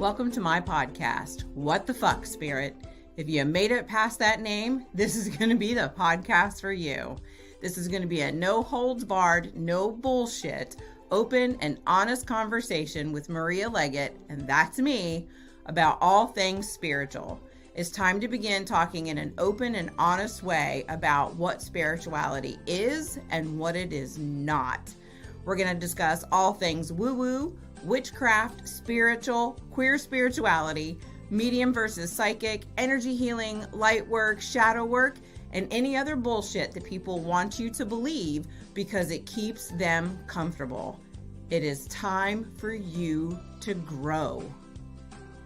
Welcome to my podcast, What the Fuck, Spirit. If you made it past that name, this is going to be the podcast for you. This is going to be a no holds barred, no bullshit, open and honest conversation with Maria Leggett, and that's me, about all things spiritual. It's time to begin talking in an open and honest way about what spirituality is and what it is not. We're going to discuss all things woo-woo, witchcraft, spiritual, queer spirituality, medium versus psychic, energy healing, light work, shadow work, and any other bullshit that people want you to believe because it keeps them comfortable. It is time for you to grow.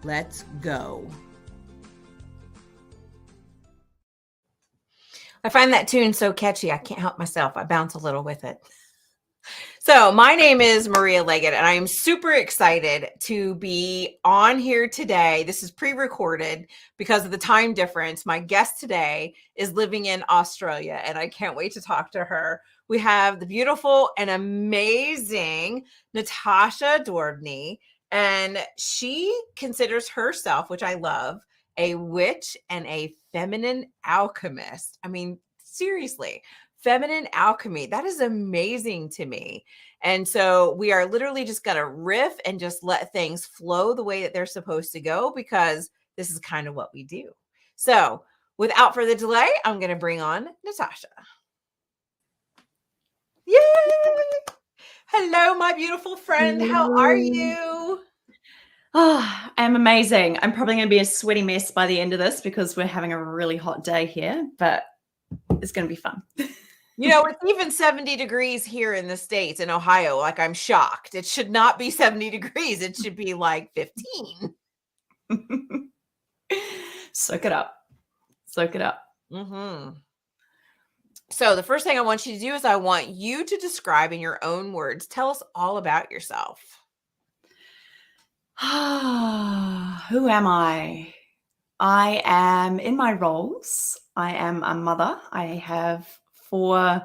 Let's go. I find that tune so catchy, I can't help myself. I bounce a little with it. So my name is Maria Leggett, and I am super excited to be on here today. This is pre-recorded because of the time difference. My guest today is living in Australia, and I can't wait to talk to her. We have the beautiful and amazing Natasha Daubney, and she considers herself, which I love, a witch and a feminine alchemist. I mean, seriously. Feminine alchemy. That is amazing to me. And so we are literally just going to riff and just let things flow the way that they're supposed to go, because this is kind of what we do. So without further delay, I'm going to bring on Natasha. Yay! Hello, my beautiful friend. How are you? Oh, I'm amazing. I'm probably going to be a sweaty mess by the end of this because we're having a really hot day here, but it's going to be fun. You know, it's even 70 degrees here in the States, in Ohio. Like, I'm shocked. It should not be 70 degrees. It should be like 15. Soak it up. Soak it up. Mm-hmm. So the first thing I want you to do is I want you to describe in your own words. Tell us all about yourself. Who am I? I am in my roles. I am a mother. I have 4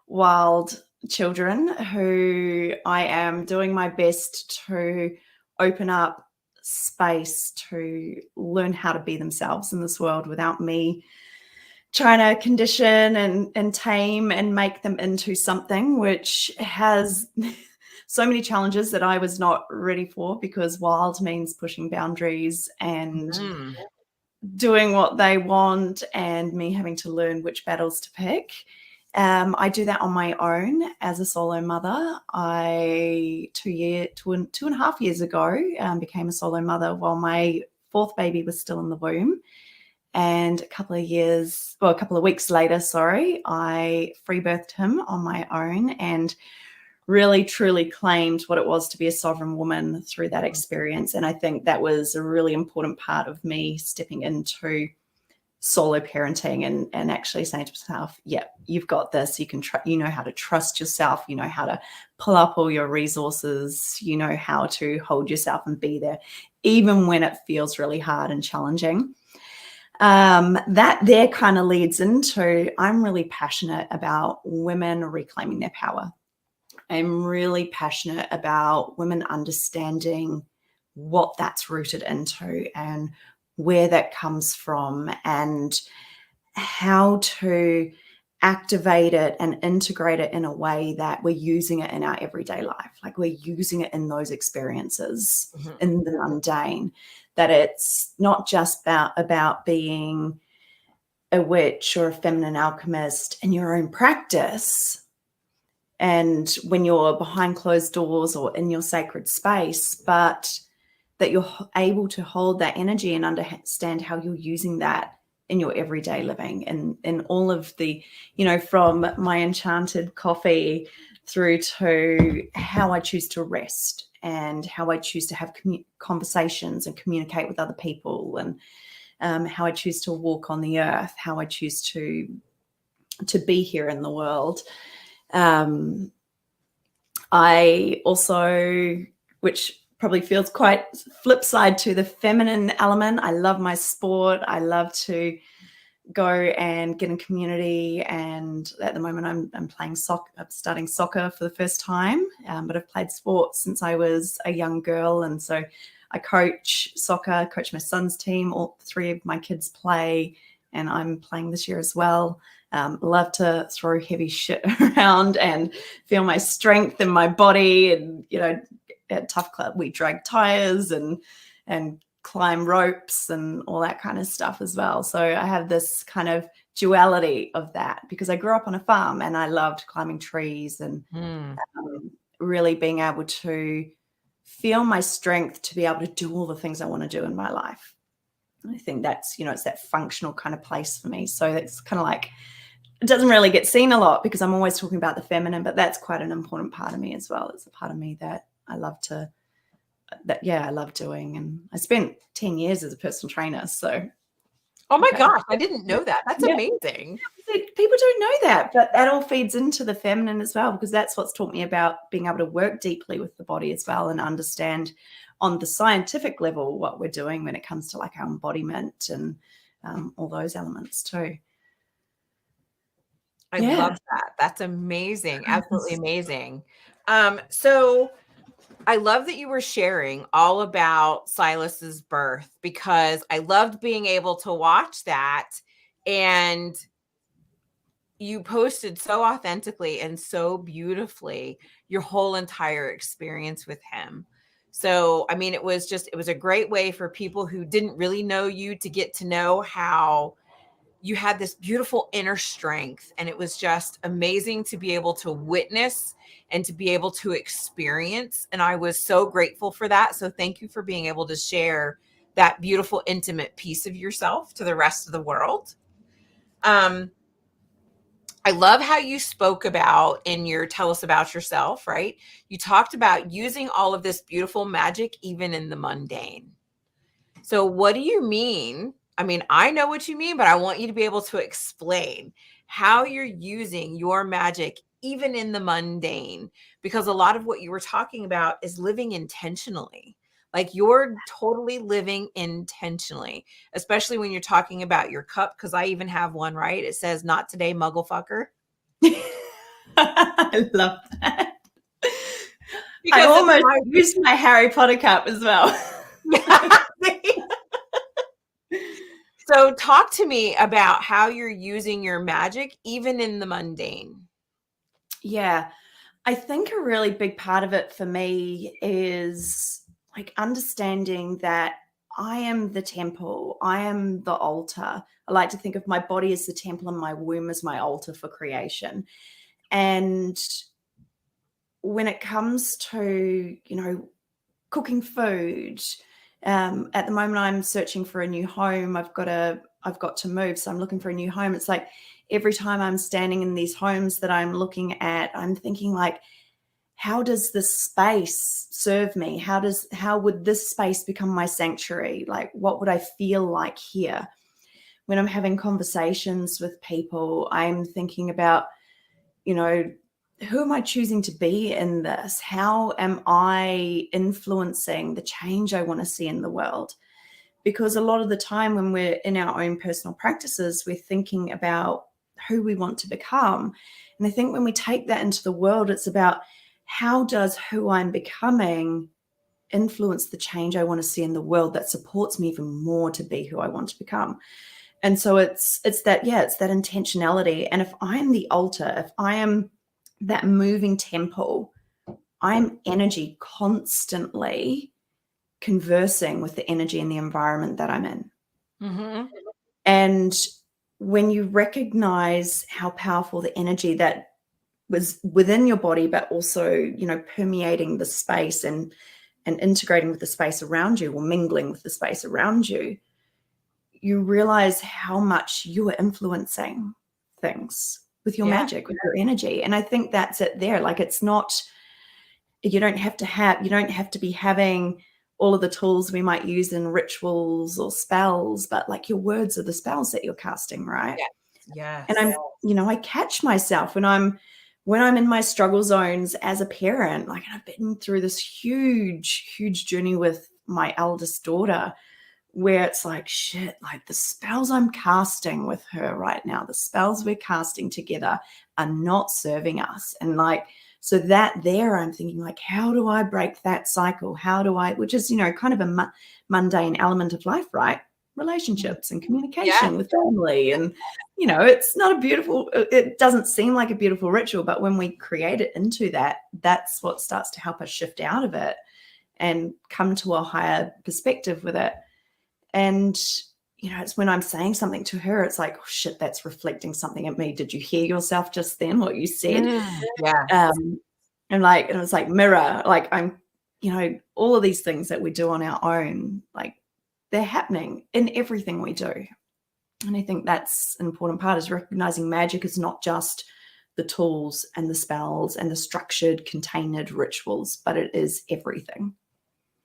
wild children who I am doing my best to open up space to learn how to be themselves in this world without me trying to condition and tame and make them into something which has so many challenges that I was not ready for, because wild means pushing boundaries and doing what they want, and me having to learn which battles to pick. I do that on my own as a solo mother. I 2.5 years ago became a solo mother while my 4th baby was still in the womb. And a couple of weeks later, I free birthed him on my own and really truly claimed what it was to be a sovereign woman through that experience. And I think that was a really important part of me stepping into solo parenting and actually saying to myself, yeah, you've got this. You can you know how to trust yourself. You know how to pull up all your resources. You know how to hold yourself and be there, even when it feels really hard and challenging. That there kind of leads into, I'm really passionate about women reclaiming their power. I'm really passionate about women understanding what that's rooted into and where that comes from, and how to activate it and integrate it in a way that we're using it in our everyday life. Like, we're using it in those experiences, in the mundane, that it's not just about being a witch or a feminine alchemist in your own practice, and when you're behind closed doors or in your sacred space, but that you're able to hold that energy and understand how you're using that in your everyday living, and in all of the, from my enchanted coffee through to how I choose to rest and how I choose to have conversations and communicate with other people, and how I choose to walk on the earth, how I choose to be here in the world. I also, which probably feels quite flip side to the feminine element, I love my sport. I love to go and get in community. And at the moment I'm playing soccer. I'm starting soccer for the first time, but I've played sports since I was a young girl. And so I coach soccer, coach my son's team. All three of my kids play, and I'm playing this year as well. Love to throw heavy shit around and feel my strength in my body. And, you know, at Tough Club, we drag tires and climb ropes and all that kind of stuff as well. So I have this kind of duality of that because I grew up on a farm and I loved climbing trees and really being able to feel my strength to be able to do all the things I want to do in my life. And I think that's, you know, it's that functional kind of place for me. So that's kind of like, it doesn't really get seen a lot because I'm always talking about the feminine, but that's quite an important part of me as well. It's a part of me that I love I love doing. And I spent 10 years as a personal trainer. So. Oh my gosh, I didn't know that. That's amazing. People don't know that, but that all feeds into the feminine as well, because that's what's taught me about being able to work deeply with the body as well and understand on the scientific level what we're doing when it comes to like our embodiment and all those elements too. I love that. That's amazing. Absolutely amazing. So I love that you were sharing all about Silas's birth because I loved being able to watch that, and you posted so authentically and so beautifully your whole entire experience with him. So, I mean, it was a great way for people who didn't really know you to get to know how you had this beautiful inner strength. And it was just amazing to be able to witness and to be able to experience. And I was so grateful for that. So thank you for being able to share that beautiful, intimate piece of yourself to the rest of the world. I love how you spoke about in your Tell Us About Yourself, right? You talked about using all of this beautiful magic, even in the mundane. So what do you mean? I mean, I know what you mean, but I want you to be able to explain how you're using your magic, even in the mundane, because a lot of what you were talking about is living intentionally. Like you're totally living intentionally, especially when you're talking about your cup. Because I even have one, right? It says, "Not today, muggle fucker." I love that. Because I almost used my Harry Potter cup as well. So talk to me about how you're using your magic, even in the mundane. Yeah, I think a really big part of it for me is like understanding that I am the temple. I am the altar. I like to think of my body as the temple and my womb as my altar for creation. And when it comes to, you know, cooking food, at the moment I'm searching for a new home. I've got to move, so I'm looking for a new home. It's like every time I'm standing in these homes that I'm looking at, I'm thinking like, how does this space serve me? How would this space become my sanctuary? Like, what would I feel like here? When I'm having conversations with people, I'm thinking about, you know, who am I choosing to be in this? How am I influencing the change I want to see in the world? Because a lot of the time when we're in our own personal practices, we're thinking about who we want to become. And I think when we take that into the world, it's about how does who I'm becoming influence the change I want to see in the world that supports me even more to be who I want to become. And so it's that intentionality. And if I'm the altar, if I am that moving temple, I'm energy constantly conversing with the energy in the environment that I'm in. Mm-hmm. And when you recognize how powerful the energy that was within your body, but also, you know, permeating the space and integrating with the space around you or mingling with the space around you, you realize how much you are influencing things with your magic, with your energy. And I think that's it there. Like, it's not, you don't have to be having all of the tools we might use in rituals or spells, but like your words are the spells that you're casting, right? Yeah. And I catch myself when I'm in my struggle zones as a parent, like I've been through this huge, huge journey with my eldest daughter where it's like, shit, like the spells I'm casting with her right now, the spells we're casting together are not serving us. And like, so that there, I'm thinking like, how do I break that cycle? How do I, which is, kind of a mundane element of life, right? Relationships and communication with family. And, it's not a beautiful, it doesn't seem like a beautiful ritual, but when we create it into that, that's what starts to help us shift out of it and come to a higher perspective with it. And, it's when I'm saying something to her, it's like, oh, shit, that's reflecting something at me. Did you hear yourself just then, what you said? Yeah. And it was like mirror, like I'm, all of these things that we do on our own, like they're happening in everything we do. And I think that's an important part, is recognizing magic is not just the tools and the spells and the structured, contained rituals, but it is everything.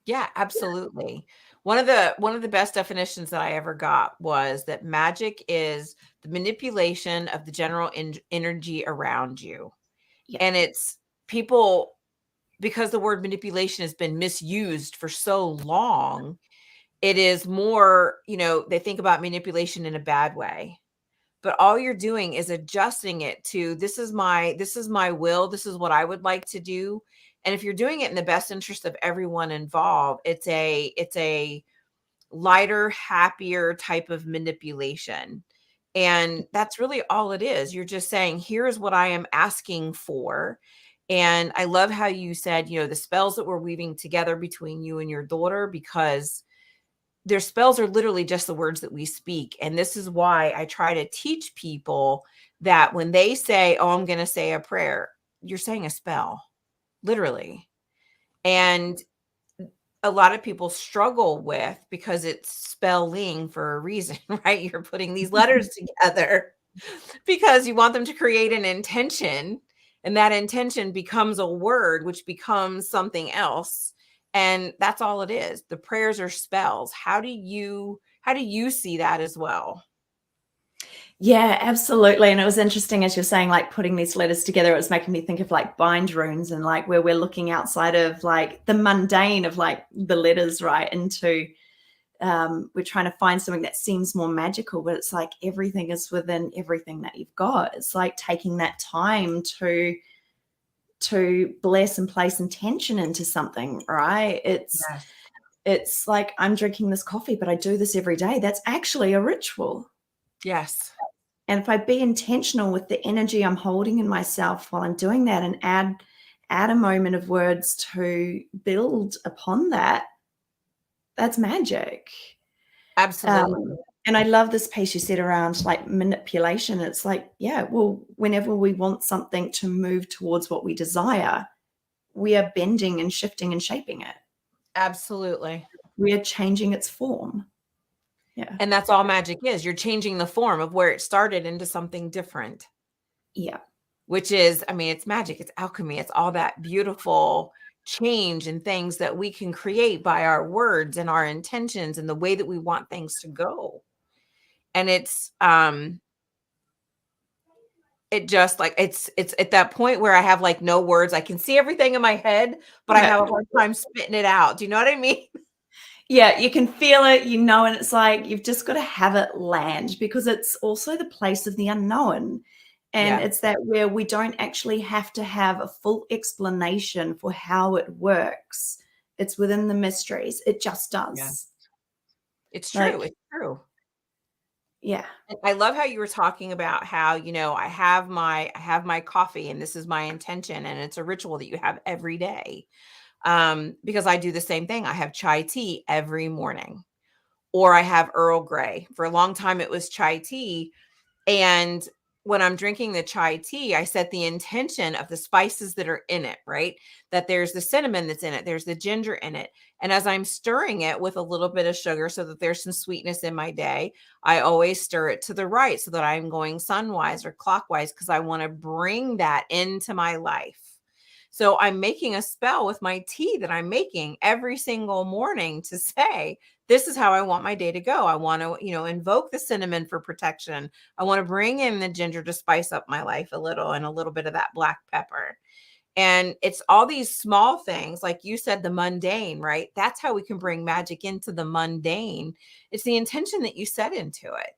Yeah, absolutely. One of the best definitions that I ever got was that magic is the manipulation of the general energy around you. Yeah. And it's people, because the word manipulation has been misused for so long, it is more, they think about manipulation in a bad way. But all you're doing is adjusting it to, this is my will, this is what I would like to do. And if you're doing it in the best interest of everyone involved, it's a lighter, happier type of manipulation. And that's really all it is. You're just saying, here's what I am asking for. And I love how you said, the spells that we're weaving together between you and your daughter, because their spells are literally just the words that we speak. And this is why I try to teach people that when they say, oh, I'm going to say a prayer, you're saying a spell, literally. And a lot of people struggle with, because it's spelling for a reason, right? You're putting these letters together because you want them to create an intention, and that intention becomes a word, which becomes something else. And that's all it is. The prayers are spells. How do you see that as well? Yeah, absolutely. And it was interesting, as you're saying, like putting these letters together, it was making me think of like bind runes, and like where we're looking outside of like the mundane of like the letters, right, into we're trying to find something that seems more magical, but it's like everything is within everything that you've got. It's like taking that time to bless and place intention into something, right? It's like, I'm drinking this coffee, but I do this every day. That's actually a ritual. Yes. And if I be intentional with the energy I'm holding in myself while I'm doing that, and add a moment of words to build upon that, that's magic. Absolutely. And I love this piece you said around like manipulation. It's like, yeah, well, whenever we want something to move towards what we desire, we are bending and shifting and shaping it. Absolutely. We are changing its form. Yeah. And that's all magic is. You're changing the form of where it started into something different. Yeah. Which is, it's magic. It's alchemy. It's all that beautiful change and things that we can create by our words and our intentions and the way that we want things to go. And it's it just like, it's at that point where I have like no words. I can see everything in my head, but I have a hard time spitting it out. Do you know what I mean? Yeah, you can feel it, and it's like you've just got to have it land, because it's also the place of the unknown. And it's that where we don't actually have to have a full explanation for how it works. It's within the mysteries. It just does. Yeah. It's true. It's true. Yeah. And I love how you were talking about how, I have my coffee, and this is my intention, and it's a ritual that you have every day. Because I do the same thing. I have chai tea every morning, or I have Earl Grey. For a long time, it was chai tea. And when I'm drinking the chai tea, I set the intention of the spices that are in it, right? That there's the cinnamon that's in it. There's the ginger in it. And as I'm stirring it with a little bit of sugar so that there's some sweetness in my day, I always stir it to the right so that I'm going sunwise or clockwise, because I want to bring that into my life. So I'm making a spell with my tea that I'm making every single morning to say, this is how I want my day to go. I want to, invoke the cinnamon for protection. I want to bring in the ginger to spice up my life a little, and a little bit of that black pepper. And it's all these small things, like you said, the mundane, right? That's how we can bring magic into the mundane. It's the intention that you set into it.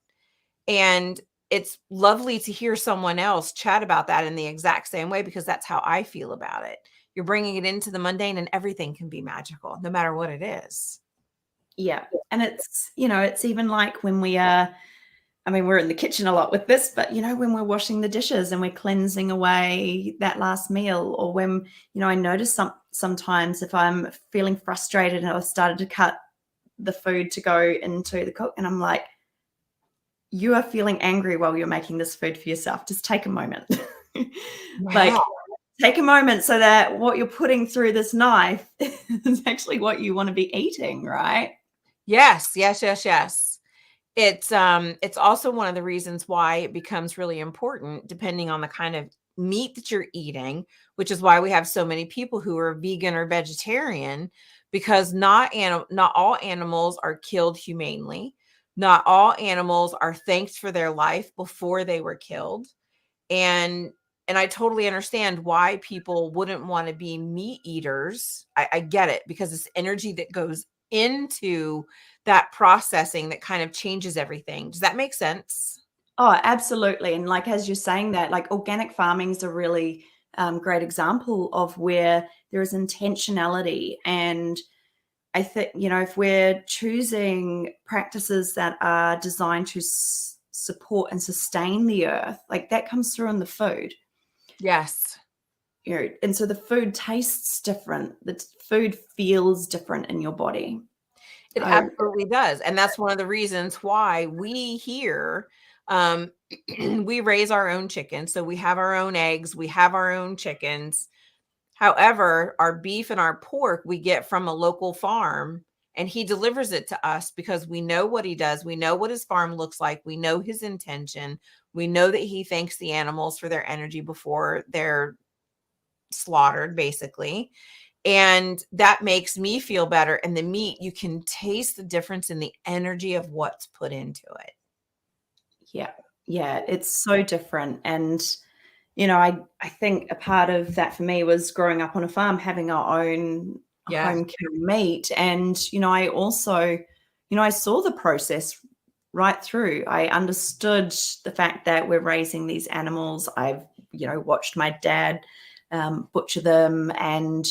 And it's lovely to hear someone else chat about that in the exact same way, because that's how I feel about it. You're bringing it into the mundane, and everything can be magical, no matter what it is. Yeah. And it's, it's even like when we are, I mean, we're in the kitchen a lot with this, but, when we're washing the dishes and we're cleansing away that last meal, or when, I notice sometimes if I'm feeling frustrated and I've started to cut the food to go into the cook, and I'm like, you are feeling angry while you're making this food for yourself. Just take a moment. Like, take a moment so that what you're putting through this knife is actually what you want to be eating, right? Yes. It's also one of the reasons why it becomes really important, depending on the kind of meat that you're eating, which is why we have so many people who are vegan or vegetarian, because not all animals are killed humanely. Not all animals are thanked for their life before they were killed. And I totally understand why people wouldn't want to be meat eaters. I get it, because it's energy that goes into that processing that kind of changes everything. Does that make sense? Oh, absolutely. And like, as you're saying that, like, organic farming is a really great example of where there is intentionality. And I think, if we're choosing practices that are designed to support and sustain the earth, like, that comes through in the food. Yes. And so the food tastes different. The food feels different in your body. It absolutely does. And that's one of the reasons why we here, we raise our own chickens. So we have our own eggs, we have our own chickens. However, our beef and our pork we get from a local farm, and he delivers it to us because we know what he does. We know what his farm looks like. We know his intention. We know that he thanks the animals for their energy before they're slaughtered, basically. And that makes me feel better. And the meat, you can taste the difference in the energy of what's put into it. Yeah, it's so different. And I think a part of that for me was growing up on a farm, having our own home kill meat. And I also I saw the process right through. I understood the fact that we're raising these animals. I've watched my dad butcher them, and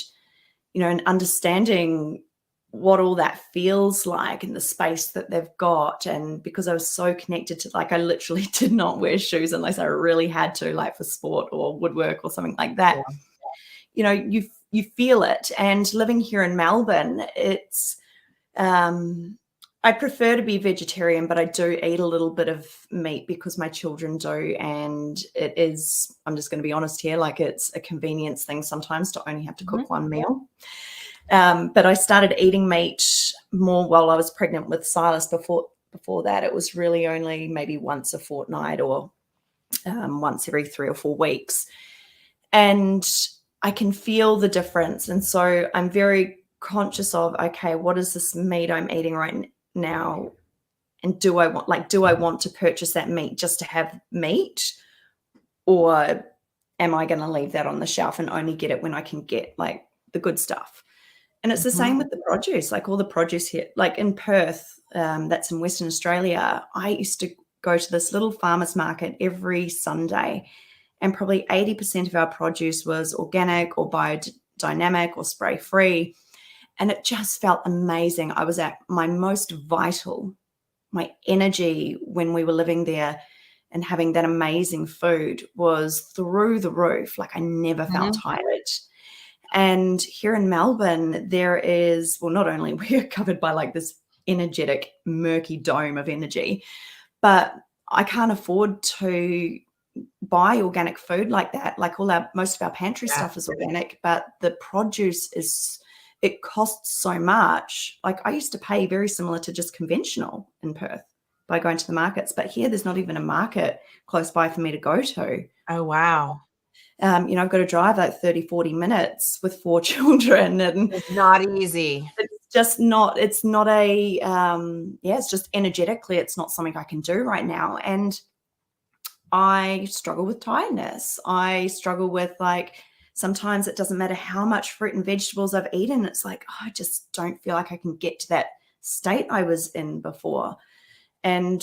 and understanding what all that feels like in the space that they've got. And because I was so connected to, like, I literally did not wear shoes unless I really had to, like for sport or woodwork or something like that. Yeah. You feel it. And living here in Melbourne, it's I prefer to be vegetarian, but I do eat a little bit of meat because my children do. And it is, I'm just going to be honest here, like, it's a convenience thing sometimes to only have to cook one meal. But I started eating meat more while I was pregnant with Silas. Before that, it was really only maybe once a fortnight, or once every 3 or 4 weeks. And I can feel the difference. And so I'm very conscious of, okay, what is this meat I'm eating right now? And do I want to purchase that meat just to have meat? Or am I going to leave that on the shelf and only get it when I can get, like, the good stuff? And it's the same with the produce, like all the produce here, like in Perth, that's in Western Australia. I used to go to this little farmer's market every Sunday, and probably 80% of our produce was organic or biodynamic or spray-free. And it just felt amazing. I was at my most vital, my energy when we were living there and having that amazing food was through the roof. Like, I never felt tired. And here in Melbourne, there is, well, not only we're covered by like this energetic, murky dome of energy, but I can't afford to buy organic food like that. Like, most of our pantry stuff is organic, but the produce it costs so much. Like, I used to pay very similar to just conventional in Perth by going to the markets, but here there's not even a market close by for me to go to. Oh, wow. I've got to drive like 30, 40 minutes with 4 children. And it's not easy. It's just energetically, it's not something I can do right now. And I struggle with tiredness. I struggle with, like, Sometimes it doesn't matter how much fruit and vegetables I've eaten. It's like, oh, I just don't feel like I can get to that state I was in before. And,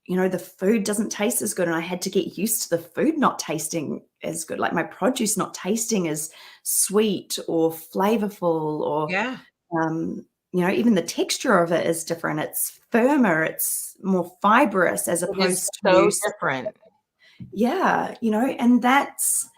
the food doesn't taste as good. And I had to get used to the food not tasting as good, like my produce not tasting as sweet or flavorful, or, Yeah. even the texture of it is different. It's firmer, it's more fibrous as It is opposed so to, different. yeah, and that's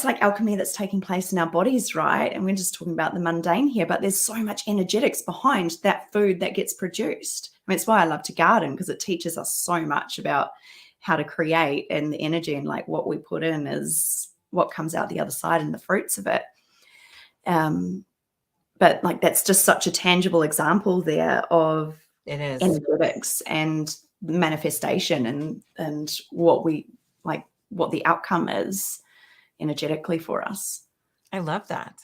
like alchemy that's taking place in our bodies, right? And we're just talking about the mundane here, but there's so much energetics behind that food that gets produced. I mean, it's why I love to garden, because it teaches us so much about how to create, and the energy and like what we put in is what comes out the other side and the fruits of it. But like, that's just such a tangible example there of It is. energetics and manifestation, and what we like, what the outcome is energetically for us. I love that.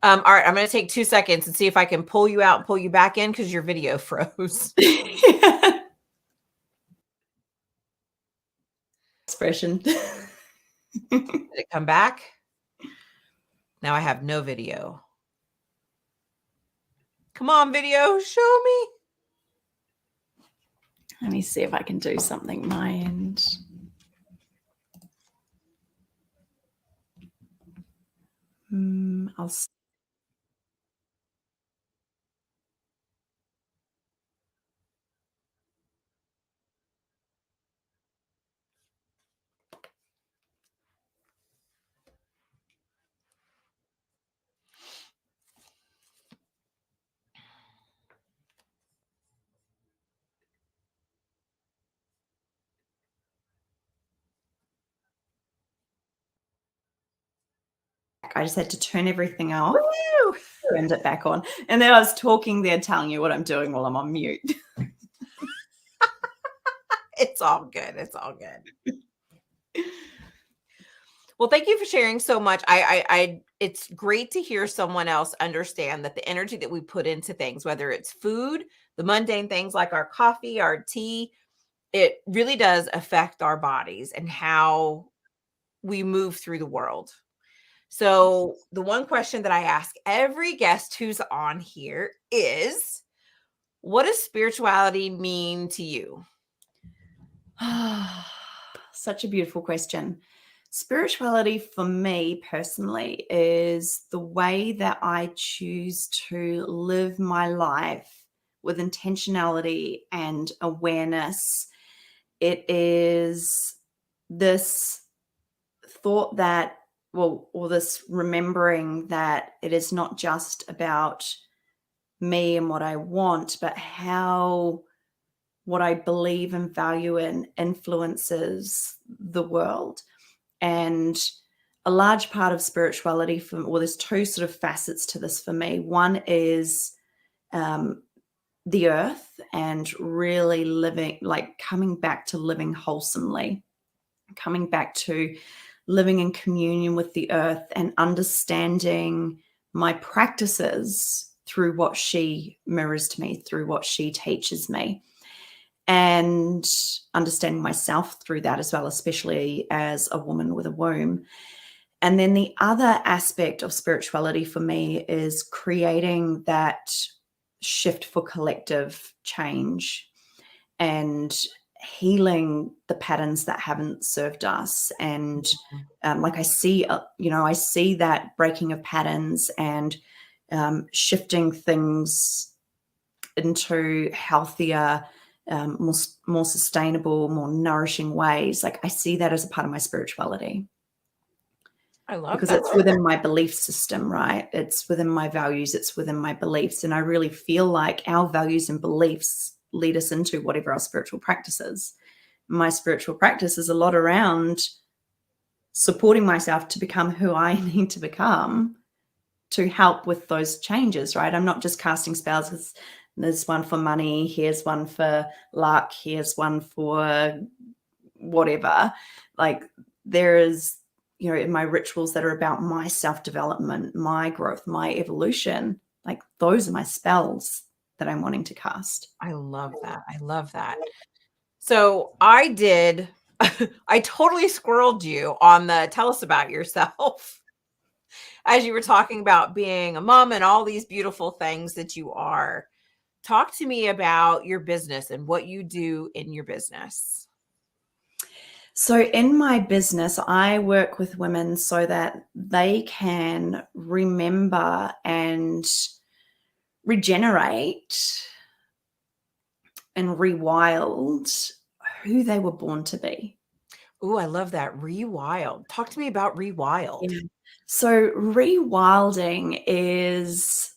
All right, I'm going to take 2 seconds and see if I can pull you out and pull you back in, because your video froze. Expression. Did it come back? Now I have no video. Come on, video, show me. Let me see if I can do something my end. I just had to turn everything off, turned it back on, and then I was talking there telling you what I'm doing while I'm on mute. It's all good. It's all good. Well, thank you for sharing so much. It's great to hear someone else understand that the energy that we put into things, whether it's food, the mundane things like our coffee, our tea, it really does affect our bodies and how we move through the world. So the one question that I ask every guest who's on here is, what does spirituality mean to you? Such a beautiful question. Spirituality for me personally is the way that I choose to live my life with intentionality and awareness. It is this thought that, or this remembering that it is not just about me and what I want, but how what I believe and value in influences the world. And a large part of spirituality there's two sort of facets to this for me. One is the earth, and really living, like coming back to living wholesomely, coming back to living in communion with the earth, and understanding my practices through what she mirrors to me, through what she teaches me, and understanding myself through that as well, especially as a woman with a womb. And then the other aspect of spirituality for me is creating that shift for collective change and healing the patterns that haven't served us. And like I see that breaking of patterns and shifting things into healthier, more sustainable, more nourishing ways. Like I see that as a part of my spirituality. I love because that. it's within my belief system, right? It's within my values, it's within my beliefs. And I really feel like our values and beliefs lead us into whatever our spiritual practice is. My spiritual practice is a lot around supporting myself to become who I need to become to help with those changes, right? I'm not just casting spells because there's one for money, here's one for luck, here's one for whatever. Like there is, in my rituals that are about my self-development, my growth, my evolution, like those are my spells that I'm wanting to cast. I love that. I love that. So I did I totally squirreled you on the tell us about yourself as you were talking about being a mom and all these beautiful things that you are. Talk to me about your business and what you do in your business. So in my business, I work with women so that they can remember and regenerate and rewild who they were born to be. Oh, I love that. Rewild. Talk to me about rewild. Yeah. So rewilding is,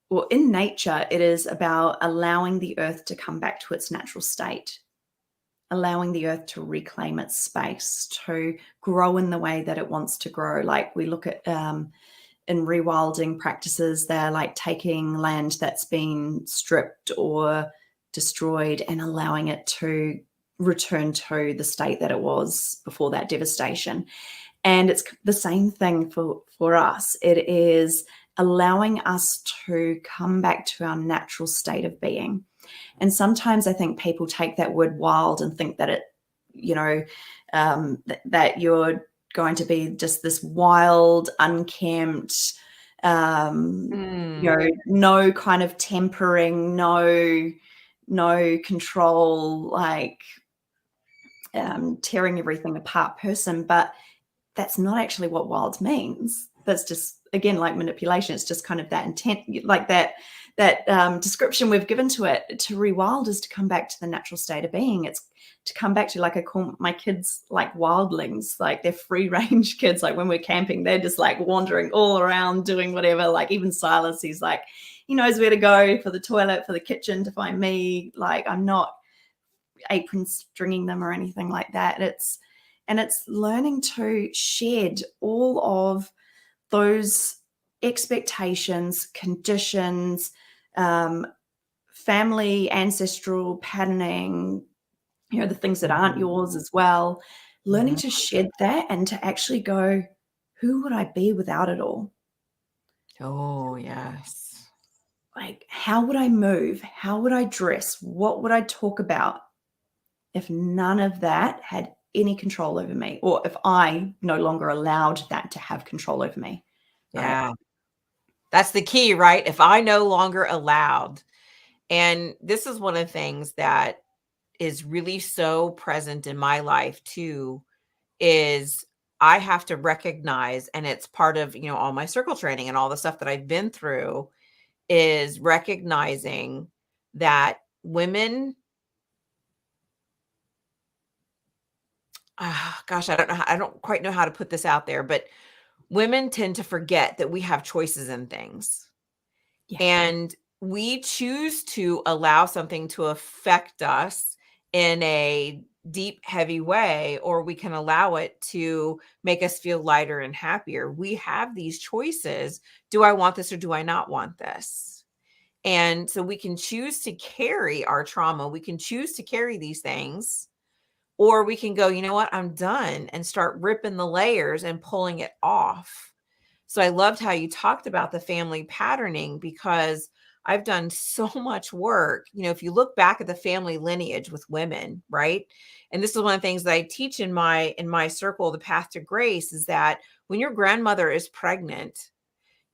well, in nature, it is about allowing the earth to come back to its natural state, allowing the earth to reclaim its space, to grow in the way that it wants to grow. Like we look at in rewilding practices, they're like taking land that's been stripped or destroyed and allowing it to return to the state that it was before that devastation. And it's the same thing for us. It is allowing us to come back to our natural state of being. And sometimes I think people take that word wild and think that it, that you're going to be just this wild, unkempt, no kind of tempering, no control, like tearing everything apart person. But that's not actually what wild means. That's just, again, like manipulation. It's just kind of that intent, like that description we've given to it. To rewild is to come back to the natural state of being. It's to come back to, like, I call my kids like wildlings, like they're free range kids. Like when we're camping, they're just like wandering all around doing whatever. Like even Silas, he's like, he knows where to go for the toilet, for the kitchen, to find me. Like I'm not apron stringing them or anything like that. It's learning to shed all of those expectations, conditions, family, ancestral patterning, the things that aren't yours as well. Learning to shed that and to actually go, who would I be without it all? Oh, yes. Like, how would I move? How would I dress? What would I talk about if none of that had any control over me, or if I no longer allowed that to have control over me? Yeah. Right? That's the key, right? If I no longer allowed. And this is one of the things that is really so present in my life too, is I have to recognize, and it's part of, all my circle training and all the stuff that I've been through, is recognizing that women, gosh, I don't quite know how to put this out there, but women tend to forget that we have choices in things. Yeah. And we choose to allow something to affect us in a deep, heavy way, or we can allow it to make us feel lighter and happier. We have these choices. Do I want this or do I not want this? And so we can choose to carry our trauma. We can choose to carry these things, or we can go, you know what, I'm done, and start ripping the layers and pulling it off. So I loved how you talked about the family patterning, because I've done so much work. If you look back at the family lineage with women, right? And this is one of the things that I teach in my circle, the path to grace, is that when your grandmother is pregnant,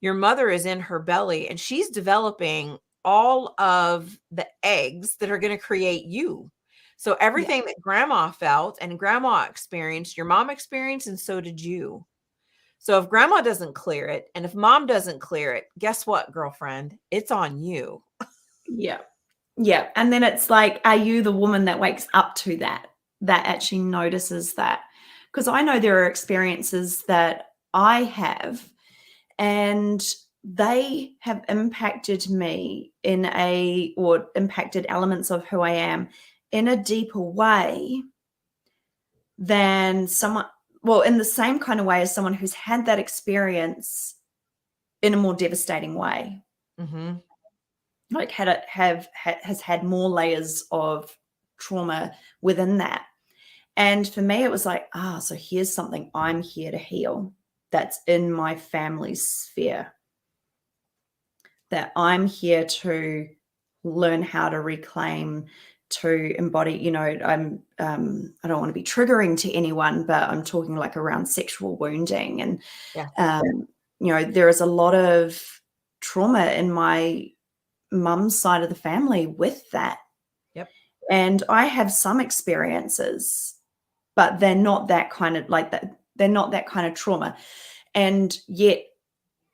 your mother is in her belly and she's developing all of the eggs that are going to create you. So everything that grandma felt and grandma experienced, your mom experienced, and so did you. So if grandma doesn't clear it, and if mom doesn't clear it, guess what, girlfriend? It's on you. Yeah. Yeah. And then it's like, are you the woman that wakes up to that actually notices that? Because I know there are experiences that I have, and they have impacted me or impacted elements of who I am in a deeper way than someone, well, in the same kind of way as someone who's had that experience in a more devastating way. Mm-hmm. Like has had more layers of trauma within that. And for me, it was like, so here's something I'm here to heal that's in my family sphere, that I'm here to learn how to reclaim to embody, you know, I don't want to be triggering to anyone, but I'm talking like around sexual wounding. And, you know, there is a lot of trauma in my mum's side of the family with that. Yep. And I have some experiences, but they're not that kind of like that. They're not that kind of trauma. And yet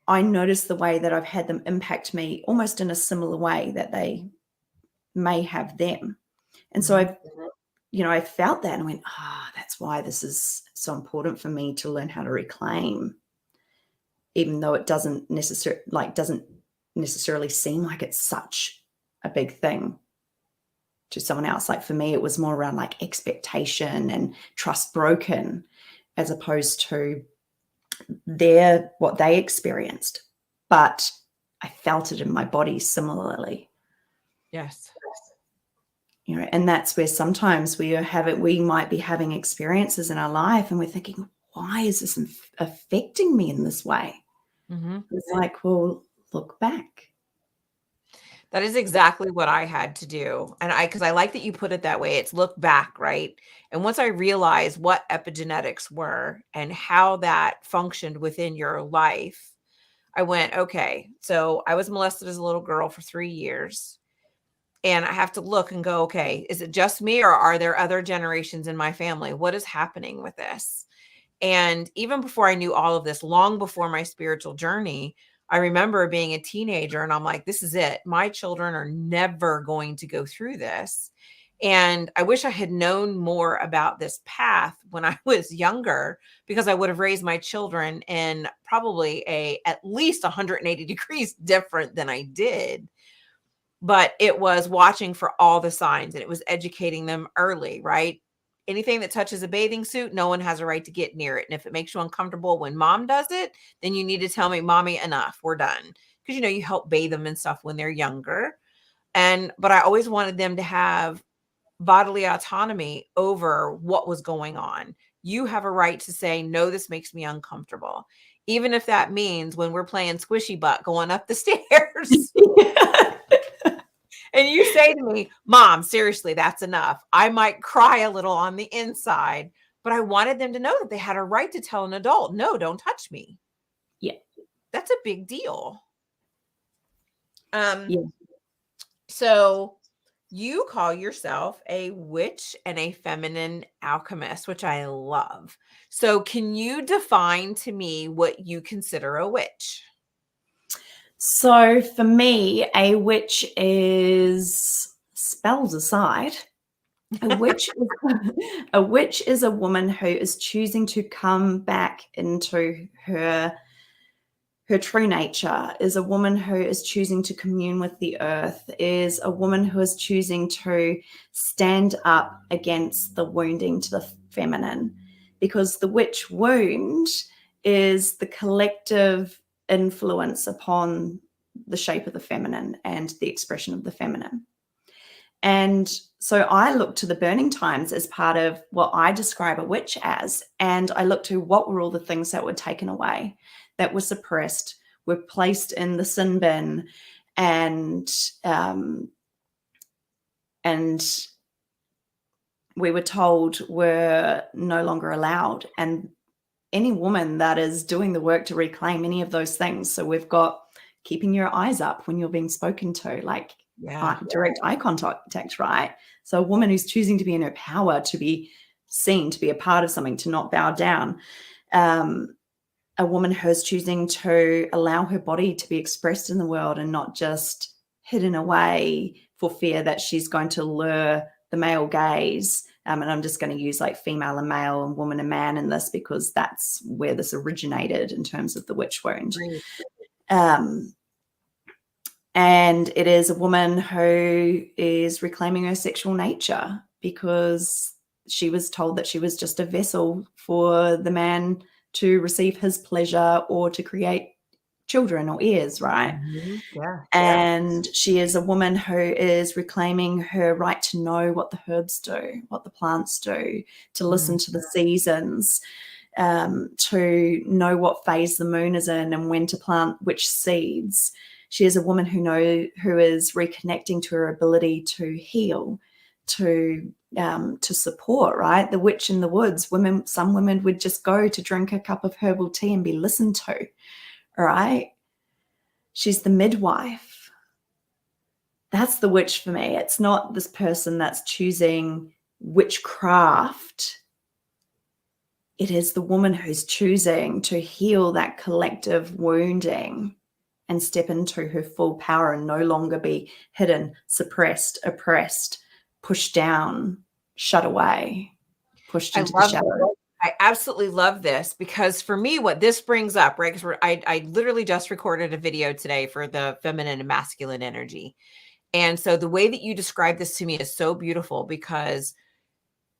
I notice the way that I've had them impact me almost in a similar way that they may have them. And so I felt that and I went, that's why this is so important for me to learn how to reclaim, even though it doesn't necessarily seem like it's such a big thing to someone else. Like for me, it was more around like expectation and trust broken, as opposed to what they experienced. But I felt it in my body similarly. Yes. You know, and that's where sometimes we might be having experiences in our life and we're thinking, why is this affecting me in this way? It's like, well, look back. That is exactly what I had to do. And because I like that you put it that way. It's look back, right? And once I realized what epigenetics were and how that functioned within your life, I went, okay, so I was molested as a little girl for 3 years. And I have to look and go, okay, is it just me or are there other generations in my family? What is happening with this? And even before I knew all of this, long before my spiritual journey, I remember being a teenager and I'm like, this is it. My children are never going to go through this. And I wish I had known more about this path when I was younger, because I would have raised my children in probably at least 180 degrees different than I did. But it was watching for all the signs and it was educating them early, right? Anything that touches a bathing suit, no one has a right to get near it. And if it makes you uncomfortable when mom does it, then you need to tell me, mommy, enough, we're done. Because, you know, you help bathe them and stuff when they're younger. But I always wanted them to have bodily autonomy over what was going on. You have a right to say, no, this makes me uncomfortable. Even if that means when we're playing squishy butt going up the stairs. And you say to me, Mom, seriously, that's enough. I might cry a little on the inside, but I wanted them to know that they had a right to tell an adult, no, don't touch me. Yeah. That's a big deal. Yeah. So you call yourself a witch and a feminine alchemist, which I love. So can you define to me what you consider a witch? So for me, a witch is, spells aside, a witch is a woman who is choosing to come back into her true nature, is a woman who is choosing to commune with the earth, is a woman who is choosing to stand up against the wounding to the feminine, because the witch wound is the collective influence upon the shape of the feminine and the expression of the feminine. And so I look to the burning times as part of what I describe a witch as, and I look to what were all the things that were taken away, that were suppressed, were placed in the sin bin, and we were told were no longer allowed. And any woman that is doing the work to reclaim any of those things. So we've got keeping your eyes up when you're being spoken to, like direct eye contact, right? So a woman who's choosing to be in her power, to be seen, to be a part of something, to not bow down. A woman who's choosing to allow her body to be expressed in the world and not just hidden away for fear that she's going to lure the male gaze. And I'm just going to use like female and male and woman and man in this, because that's where this originated in terms of the witch wound. Right. And it is a woman who is reclaiming her sexual nature, because she was told that she was just a vessel for the man to receive his pleasure or to create children or heirs, right? Mm-hmm. Yeah. And she is a woman who is reclaiming her right to know what the herbs do, what the plants do, to listen to the seasons, to know what phase the moon is in and when to plant which seeds. She is a woman who is reconnecting to her ability to heal, to support, right? The witch in the woods. Some women would just go to drink a cup of herbal tea and be listened to, all right? She's the midwife. That's the witch for me. It's not this person that's choosing witchcraft. It is the woman who's choosing to heal that collective wounding and step into her full power and no longer be hidden, suppressed, oppressed, pushed down, shut away, pushed into the shadow. I absolutely love this, because for me, what this brings up, right? Because I literally just recorded a video today for the feminine and masculine energy. And so the way that you describe this to me is so beautiful, because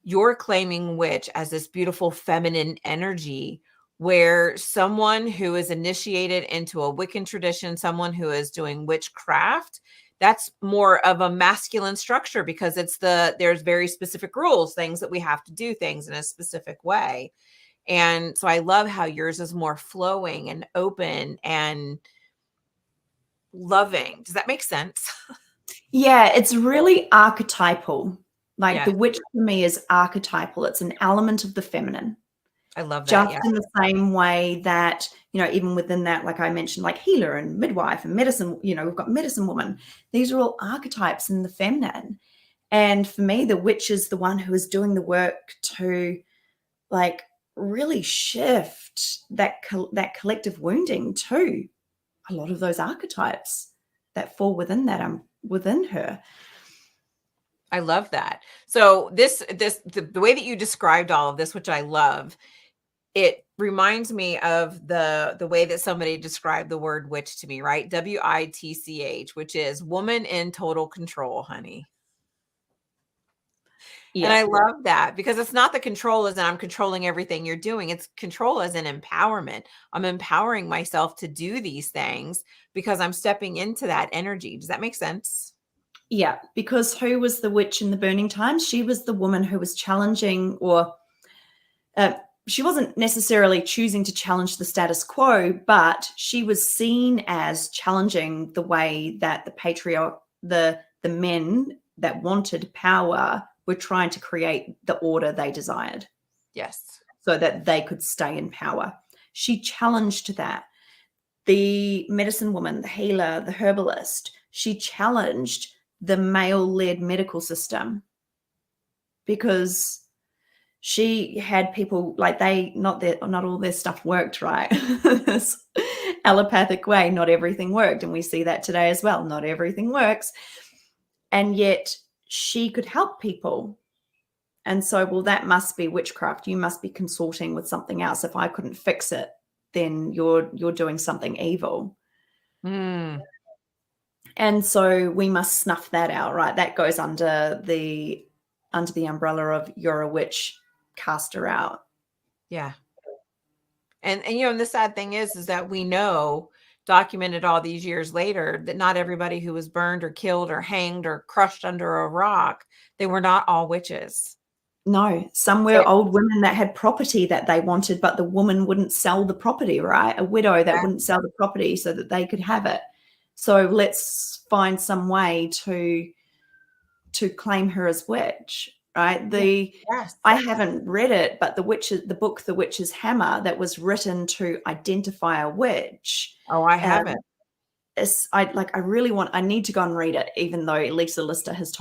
you're claiming witch as this beautiful feminine energy, where someone who is initiated into a Wiccan tradition, someone who is doing witchcraft, that's more of a masculine structure, because there's very specific rules, things that we have to do things in a specific way. And so I love how yours is more flowing and open and loving. Does that make sense? Yeah, it's really archetypal. Like Yes. the witch for me is archetypal. It's an element of the feminine. I love that. Just Yeah. in the same way that, even within that, like I mentioned, like healer and midwife and medicine, we've got medicine woman. These are all archetypes in the feminine. And for me, the witch is the one who is doing the work to like really shift that collective wounding to a lot of those archetypes that fall within that, within her. I love that. So the way that you described all of this, which I love, it reminds me of the way that somebody described the word witch to me, right? WITCH, which is woman in total control, honey. Yeah. And I love that, because it's not the control as in I'm controlling everything you're doing. It's control as in empowerment. I'm empowering myself to do these things because I'm stepping into that energy. Does that make sense? Yeah, because who was the witch in the burning times? She was the woman who was challenging, or she wasn't necessarily choosing to challenge the status quo, but she was seen as challenging the way that the patriarch, the men that wanted power were trying to create the order they desired. Yes. So that they could stay in power. She challenged that. The medicine woman, the healer, the herbalist, she challenged the male-led medical system, because she had people like not all their stuff worked, right? This allopathic way, not everything worked. And we see that today as well. Not everything works. And yet she could help people. And so, well, that must be witchcraft. You must be consorting with something else. If I couldn't fix it, then you're doing something evil. Mm. And so we must snuff that out, right? That goes under the umbrella of you're a witch, cast her out. Yeah. And and the sad thing is that we know, documented all these years later, that not everybody who was burned or killed or hanged or crushed under a rock, they were not all witches. No, some were old women that had property that they wanted, but the woman wouldn't sell the property, right? A widow that wouldn't sell the property so that they could have it. So let's find some way to claim her as witch, right? I haven't read it, but the book The Witch's Hammer, that was written to identify a witch. Oh, I haven't. I need to go and read it, even though Lisa Lister has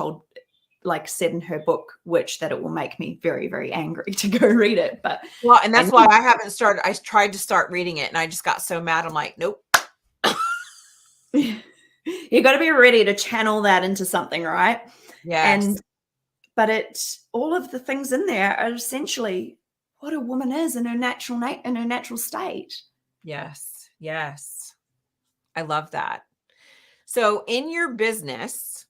said in her book Witch that it will make me very, very angry to go read it. But and that's why I haven't started. I tried to start reading it and I just got so mad. I'm like, nope. You got to be ready to channel that into something, right? Yes. But all of the things in there are essentially what a woman is in her natural state. Yes. Yes. I love that. So in your business,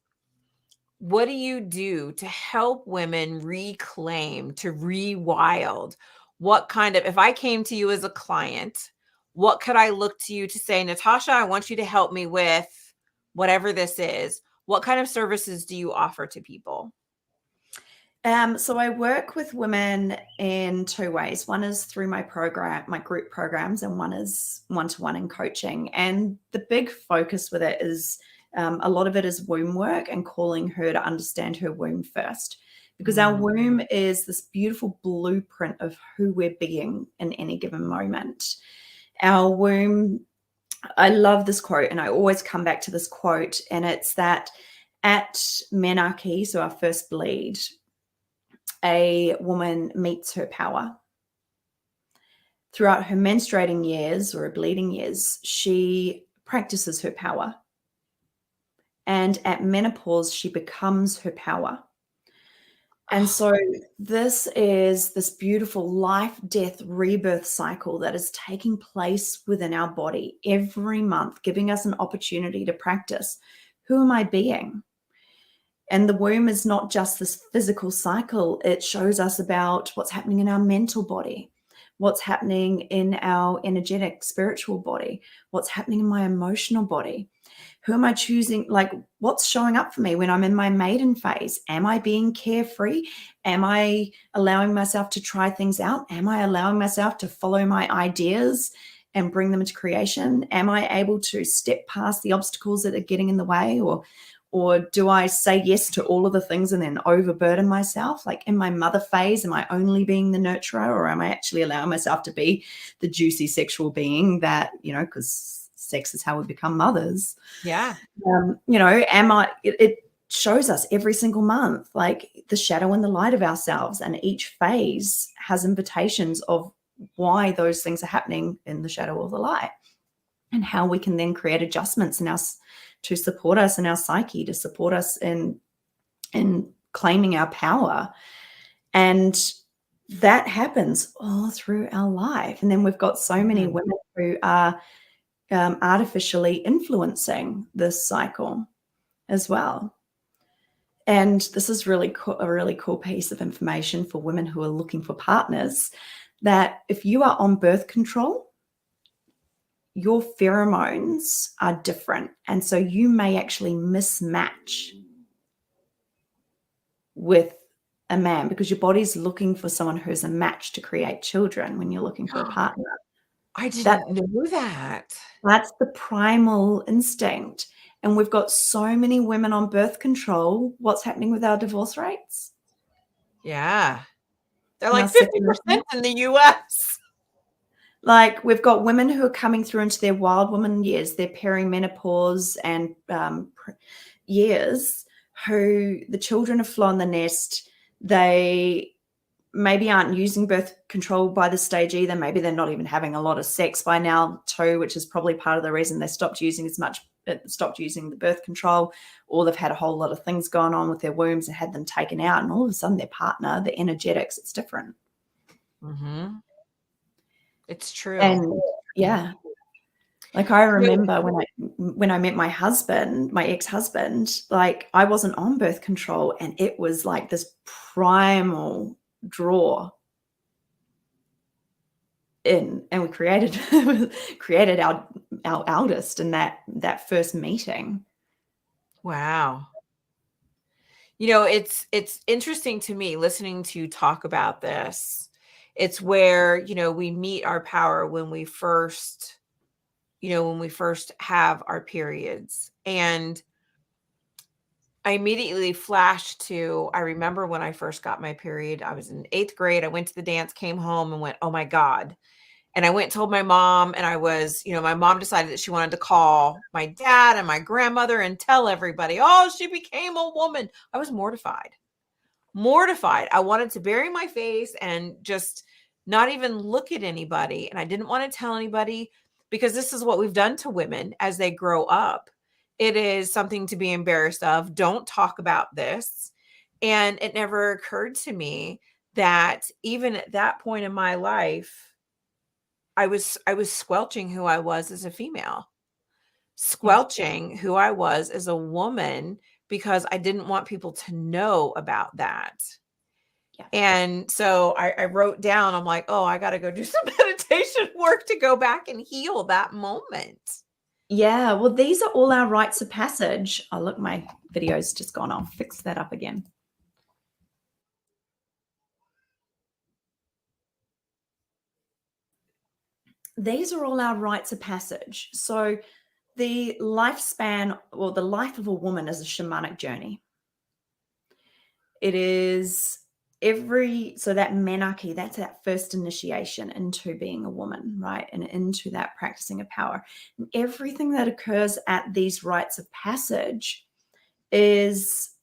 what do you do to help women reclaim, to rewild? What kind of, if I came to you as a client, what could I look to you to say, Natasha, I want you to help me with whatever this is? What kind of services do you offer to people? So I work with women in two ways. One is through my group programs, and one is one-to-one in coaching. And the big focus with it is A lot of it is womb work and calling her to understand her womb first, because our womb is this beautiful blueprint of who we're being in any given moment. Our womb, I love this quote, and I always come back to this quote, and it's that at menarche, so our first bleed, a woman meets her power. Throughout her menstruating years or her bleeding years, she practices her power. And at menopause, she becomes her power. And so this is this beautiful life, death, rebirth cycle that is taking place within our body every month, giving us an opportunity to practice. Who am I being? And the womb is not just this physical cycle. It shows us about what's happening in our mental body, what's happening in our energetic, spiritual body, what's happening in my emotional body. Who am I choosing? Like, what's showing up for me when I'm in my maiden phase? Am I being carefree? Am I allowing myself to try things out? Am I allowing myself to follow my ideas and bring them into creation? Am I able to step past the obstacles that are getting in the way? Or do I say yes to all of the things and then overburden myself? Like in my mother phase, am I only being the nurturer, or am I actually allowing myself to be the juicy sexual being that, because sex is how we become mothers. Yeah. It shows us every single month, like the shadow and the light of ourselves. And each phase has invitations of why those things are happening in the shadow or the light, and how we can then create adjustments in us to support us in our psyche, to support us in claiming our power. And that happens all through our life. And then we've got so many women who are artificially influencing this cycle as well. And this is really a really cool piece of information for women who are looking for partners, that if you are on birth control, your pheromones are different. And so you may actually mismatch with a man because your body's looking for someone who's a match to create children when you're looking for a partner. I didn't know that. That's the primal instinct. And we've got so many women on birth control. What's happening with our divorce rates? Yeah. They're like 50% in the US. Like, we've got women who are coming through into their wild woman years, their perimenopause and years, who the children have flown the nest. They maybe aren't using birth control by this stage either. Maybe they're not even having a lot of sex by now too, which is probably part of the reason they stopped using the birth control, or they've had a whole lot of things going on with their wombs and had them taken out, and all of a sudden their partner, the energetics, it's different. Mm-hmm. It's true. And yeah, like I remember when I met my husband, my ex-husband, like I wasn't on birth control, and it was like this primal draw in, and we created our eldest in that first meeting. Wow. It's interesting to me listening to you talk about this. It's where, we meet our power when we first have our periods. And I immediately flashed to, I remember when I first got my period, I was in 8th grade. I went to the dance, came home and went, oh my God. And I went and told my mom, and I was, my mom decided that she wanted to call my dad and my grandmother and tell everybody, oh, she became a woman. I was mortified. I wanted to bury my face and just not even look at anybody. And I didn't want to tell anybody, because this is what we've done to women as they grow up. It is something to be embarrassed of. Don't talk about this. And it never occurred to me that even at that point in my life, I was squelching who I was as a female, squelching who I was as a woman, because I didn't want people to know about that. Yeah. And so I wrote down, I'm like, oh, I got to go do some meditation work to go back and heal that moment. Yeah. Well, these are all our rites of passage. Oh, look, my video's just gone. I'll fix that up again. These are all our rites of passage. So The lifespan or the life of a woman is a shamanic journey. It is so that menarche, that's that first initiation into being a woman, right? And into that practicing of power. And everything that occurs at these rites of passage is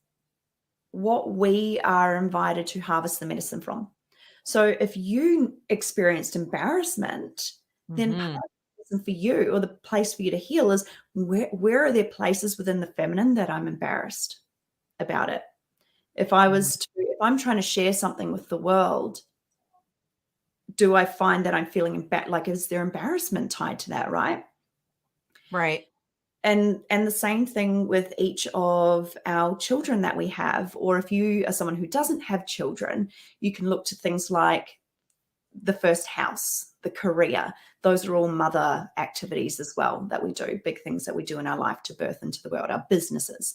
what we are invited to harvest the medicine from. So if you experienced embarrassment, then part of the reason for you, or the place for you to heal, is where are there places within the feminine that I'm embarrassed about it? If I'm trying to share something with the world, do I find that I'm feeling like, is there embarrassment tied to that, right? Right. And the same thing with each of our children that we have. Or if you are someone who doesn't have children, you can look to things like the first house, the career. Those are all mother activities as well that we do, big things that we do in our life to birth into the world, our businesses.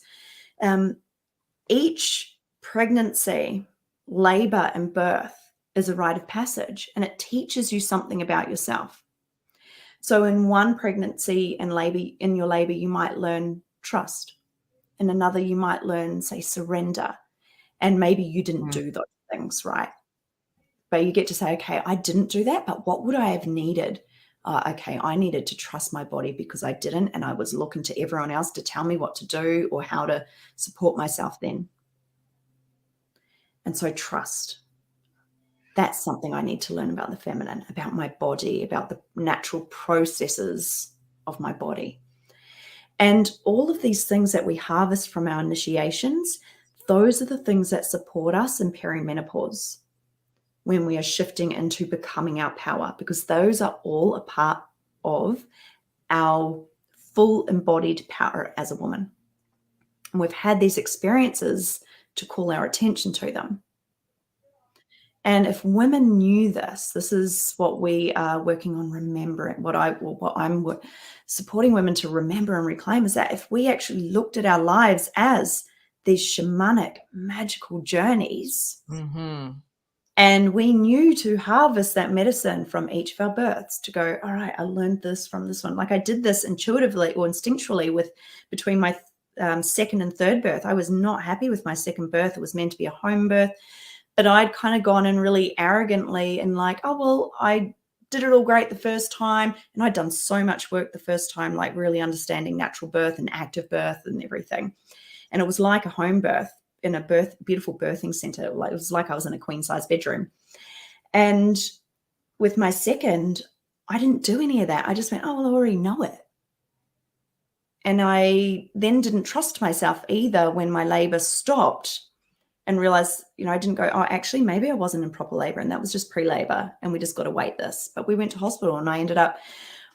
Each pregnancy, labor, and birth is a rite of passage, and it teaches you something about yourself. So in one pregnancy and labor, in your labor, you might learn trust. In another, you might learn, say, surrender. And maybe you didn't do those things, right? But you get to say, okay, I didn't do that, but what would I have needed? Okay, I needed to trust my body because I didn't, and I was looking to everyone else to tell me what to do or how to support myself then. And so trust. That's something I need to learn about the feminine, about my body, about the natural processes of my body. And all of these things that we harvest from our initiations, those are the things that support us in perimenopause, when we are shifting into becoming our power, because those are all a part of our full embodied power as a woman. And we've had these experiences to call our attention to them. And if women knew this is what we are working on remembering, what I'm supporting women to remember and reclaim, is that if we actually looked at our lives as these shamanic, magical journeys, and we knew to harvest that medicine from each of our births, to go, all right, I learned this from this one. Like I did this intuitively or instinctually between my second and third birth. I was not happy with my second birth. It was meant to be a home birth. But I'd kind of gone in really arrogantly and like, oh, well, I did it all great the first time. And I'd done so much work the first time, like really understanding natural birth and active birth and everything. And it was like a home birth in a beautiful birthing center. It was like I was in a queen size bedroom. And with my second, I didn't do any of that. I just went, oh, well, I already know it. And I then didn't trust myself either when my labor stopped, and realized, I didn't go, oh, actually, maybe I wasn't in proper labor and that was just pre-labor and we just got to wait this. But we went to hospital and I ended up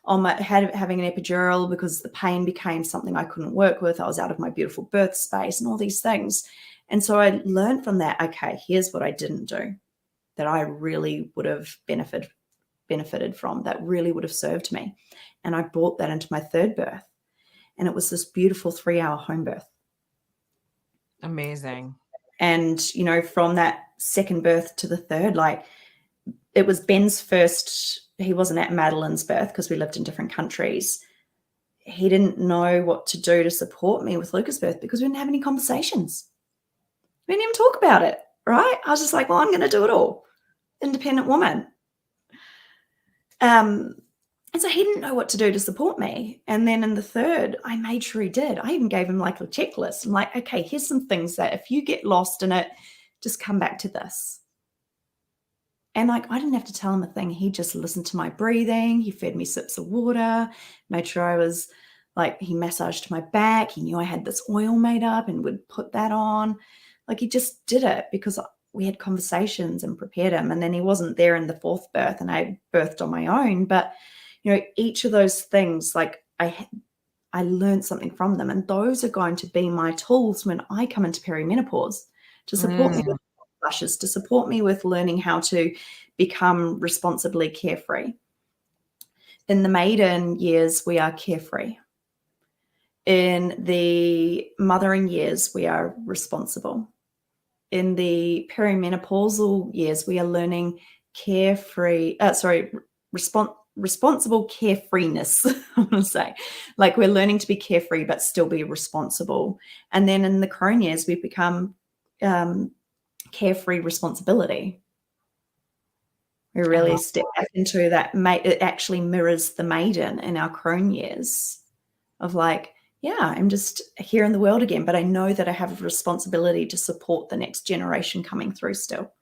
having an epidural because the pain became something I couldn't work with. I was out of my beautiful birth space and all these things. And so I learned from that, okay, here's what I didn't do that I really would have benefited from, that really would have served me. And I brought that into my third birth. And it was this beautiful 3-hour home birth. Amazing. And, from that second birth to the third, like it was Ben's first, he wasn't at Madeline's birth because we lived in different countries. He didn't know what to do to support me with Luca's birth because we didn't have any conversations. We didn't even talk about it, right? I was just like, well, I'm going to do it all. Independent woman. And so he didn't know what to do to support me. And then in the third, I made sure he did. I even gave him like a checklist. I'm like, okay, here's some things that if you get lost in it, just come back to this. And like, I didn't have to tell him a thing. He just listened to my breathing. He fed me sips of water, made sure I was like, he massaged my back. He knew I had this oil made up and would put that on. Like he just did it because we had conversations and prepared him. And then he wasn't there in the fourth birth and I birthed on my own. But each of those things, like I learned something from them. And those are going to be my tools when I come into perimenopause to support me with flushes, to support me with learning how to become responsibly carefree. In the maiden years, we are carefree. In the mothering years, we are responsible. In the perimenopausal years, we are learning responsible carefreeness, I want to say. Like we're learning to be carefree, but still be responsible. And then in the crone years, we become carefree responsibility. We really step back into that. It actually mirrors the maiden in our crone years of like, yeah, I'm just here in the world again, but I know that I have a responsibility to support the next generation coming through still.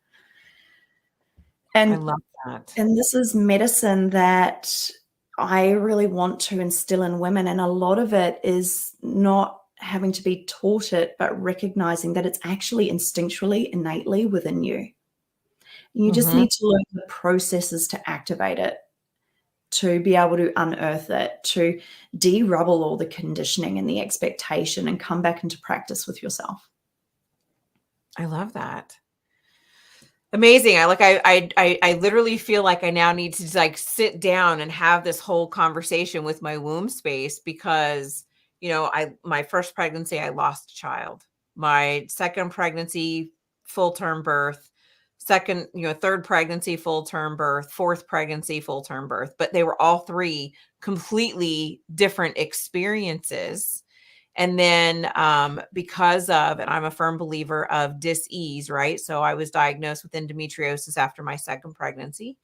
And I love that. And this is medicine that I really want to instill in women. And a lot of it is not having to be taught it, but recognizing that it's actually instinctually, innately within you. You just need to learn the processes to activate it, to be able to unearth it, to de-rubble all the conditioning and the expectation and come back into practice with yourself. I love that. Amazing. I literally feel like I now need to like sit down and have this whole conversation with my womb space because, my first pregnancy, I lost a child. My second pregnancy, full term birth, third pregnancy, full term birth, fourth pregnancy, full term birth, but they were all three completely different experiences. And then because of, and I'm a firm believer of dis-ease, right? So I was diagnosed with endometriosis after my second pregnancy.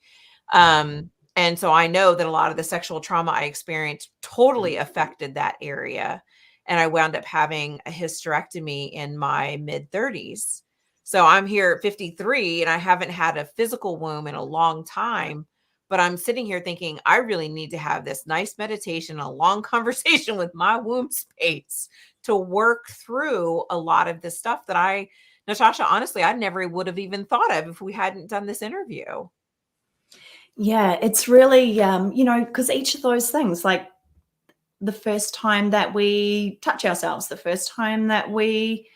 And so I know that a lot of the sexual trauma I experienced totally affected that area. And I wound up having a hysterectomy in my mid 30s. So I'm here at 53 and I haven't had a physical womb in a long time. But I'm sitting here thinking, I really need to have this nice meditation, a long conversation with my womb space to work through a lot of this stuff that Natasha, honestly, I never would have even thought of if we hadn't done this interview. Yeah, it's really, because each of those things, like the first time that we touch ourselves, the first time that we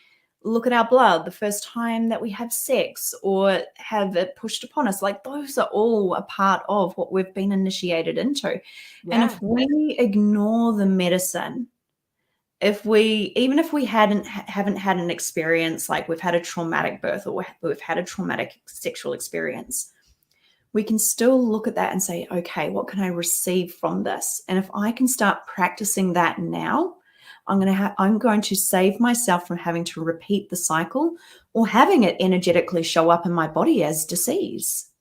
look at our blood, the first time that we have sex or have it pushed upon us, like those are all a part of what we've been initiated into. Yeah. And if we ignore the medicine, even if we haven't had an experience, like we've had a traumatic birth or we've had a traumatic sexual experience, we can still look at that and say, okay, what can I receive from this? And if I can start practicing that now, I'm going to save myself from having to repeat the cycle or having it energetically show up in my body as disease.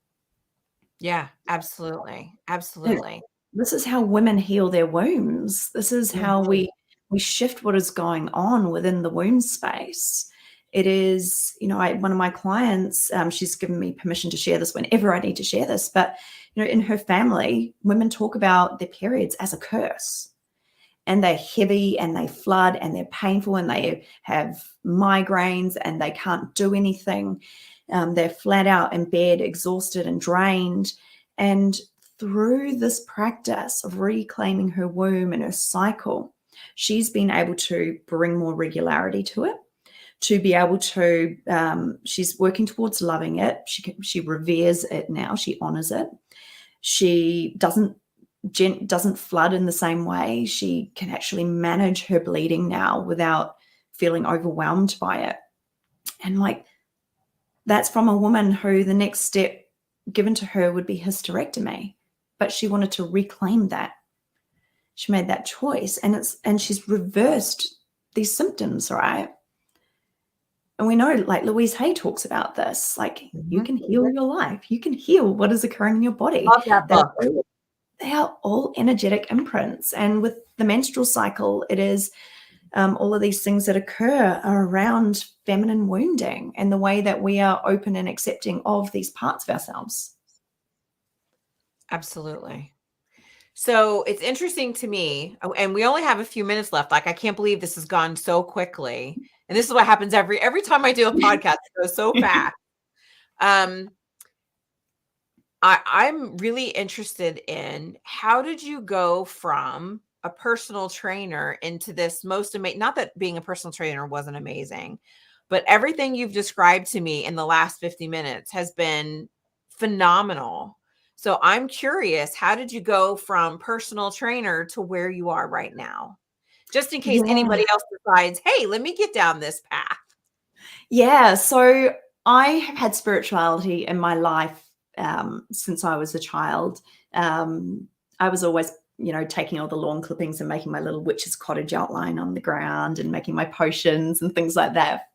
Yeah, absolutely. Absolutely. This is how women heal their wombs. This is how we shift what is going on within the womb space. It is, one of my clients, she's given me permission to share this whenever I need to share this, but, in her family, women talk about their periods as a curse. And they're heavy and they flood and they're painful and they have migraines and they can't do anything. They're flat out in bed, exhausted and drained. And through this practice of reclaiming her womb and her cycle, she's been able to bring more regularity to it, to be able to, she's working towards loving it. She reveres it now. She honors it. She doesn't flood in the same way. She can actually manage her bleeding now without feeling overwhelmed by it. And like, that's from a woman who the next step given to her would be hysterectomy, but she wanted to reclaim that. She made that choice and she's reversed these symptoms, right? And we know, like Louise Hay talks about this, like you can heal your life. You can heal what is occurring in your body. Love that book. They are all energetic imprints. And with the menstrual cycle, it is all of these things that occur around feminine wounding and the way that we are open and accepting of these parts of ourselves. Absolutely. So it's interesting to me, and we only have a few minutes left. Like, I can't believe this has gone so quickly. And this is what happens every time I do a podcast. It goes so fast. I'm really interested in, how did you go from a personal trainer into this most amazing, not that being a personal trainer wasn't amazing, but everything you've described to me in the last 50 minutes has been phenomenal. So I'm curious, how did you go from personal trainer to where you are right now? Just in case anybody else decides, hey, let me get down this path. Yeah. So I have had spirituality in my life since I was a child. I was always, taking all the lawn clippings and making my little witch's cottage outline on the ground and making my potions and things like that.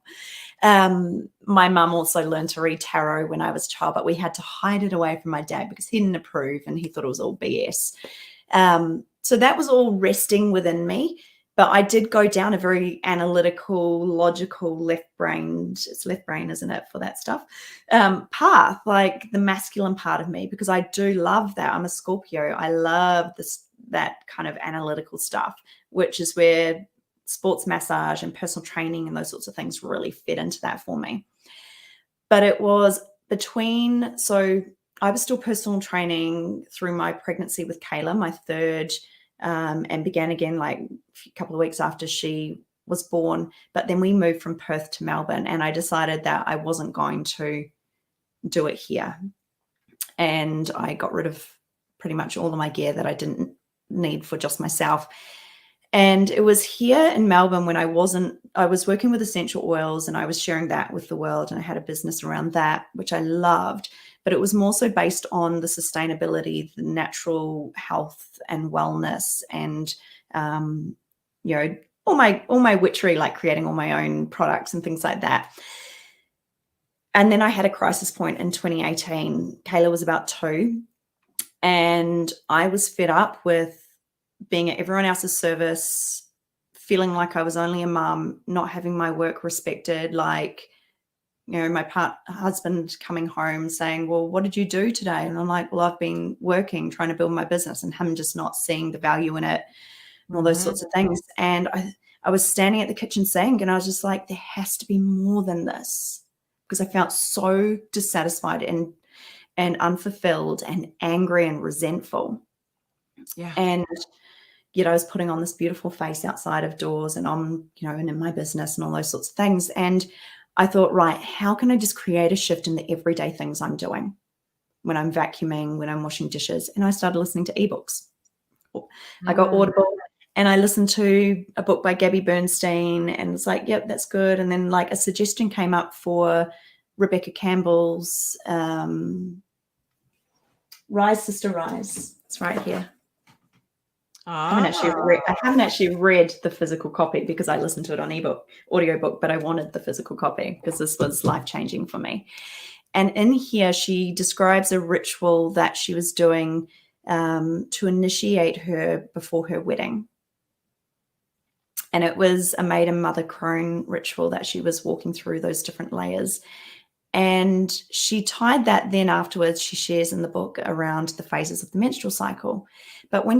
My mum also learned to read tarot when I was a child, but we had to hide it away from my dad because he didn't approve and he thought it was all BS. So that was all resting within me. But I did go down a very analytical, logical, left-brained, it's left brain, isn't it, for that stuff, path, like the masculine part of me, because I do love that. I'm a Scorpio. I love that kind of analytical stuff, which is where sports massage and personal training and those sorts of things really fit into that for me. But it was so I was still personal training through my pregnancy with Kayla, my third, and began again like a couple of weeks after she was born. But then we moved from Perth to Melbourne, and I decided that I wasn't going to do it here. And I got rid of pretty much all of my gear that I didn't need for just myself. And it was here in Melbourne when I was working with essential oils, and I was sharing that with the world, and I had a business around that, which I loved. But it was more so based on the sustainability, the natural health and wellness, and all my witchery, like creating all my own products and things like that. And then I had a crisis point in 2018. Kayla was about 2, and I was fed up with being at everyone else's service, feeling like I was only a mum, not having my work respected, like, my husband coming home saying, well, what did you do today? And I'm like, well, I've been working, trying to build my business, and him just not seeing the value in it and all those sorts of things. And I was standing at the kitchen sink, and I was just like, there has to be more than this, because I felt so dissatisfied and unfulfilled and angry and resentful. Yeah. And I was putting on this beautiful face outside of doors, and I'm, and in my business and all those sorts of things. And I thought, right, how can I just create a shift in the everyday things I'm doing when I'm vacuuming, when I'm washing dishes? And I started listening to ebooks. I got Audible, and I listened to a book by Gabby Bernstein, and it's like, yep, that's good. And then like a suggestion came up for Rebecca Campbell's Rise, Sister, Rise. It's right here. I haven't actually read the physical copy because I listened to it on audiobook, but I wanted the physical copy because this was life-changing for me. And in here, she describes a ritual that she was doing to initiate her before her wedding. And it was a maiden mother crone ritual that she was walking through those different layers. And she tied that then afterwards, she shares in the book, around the phases of the menstrual cycle. But when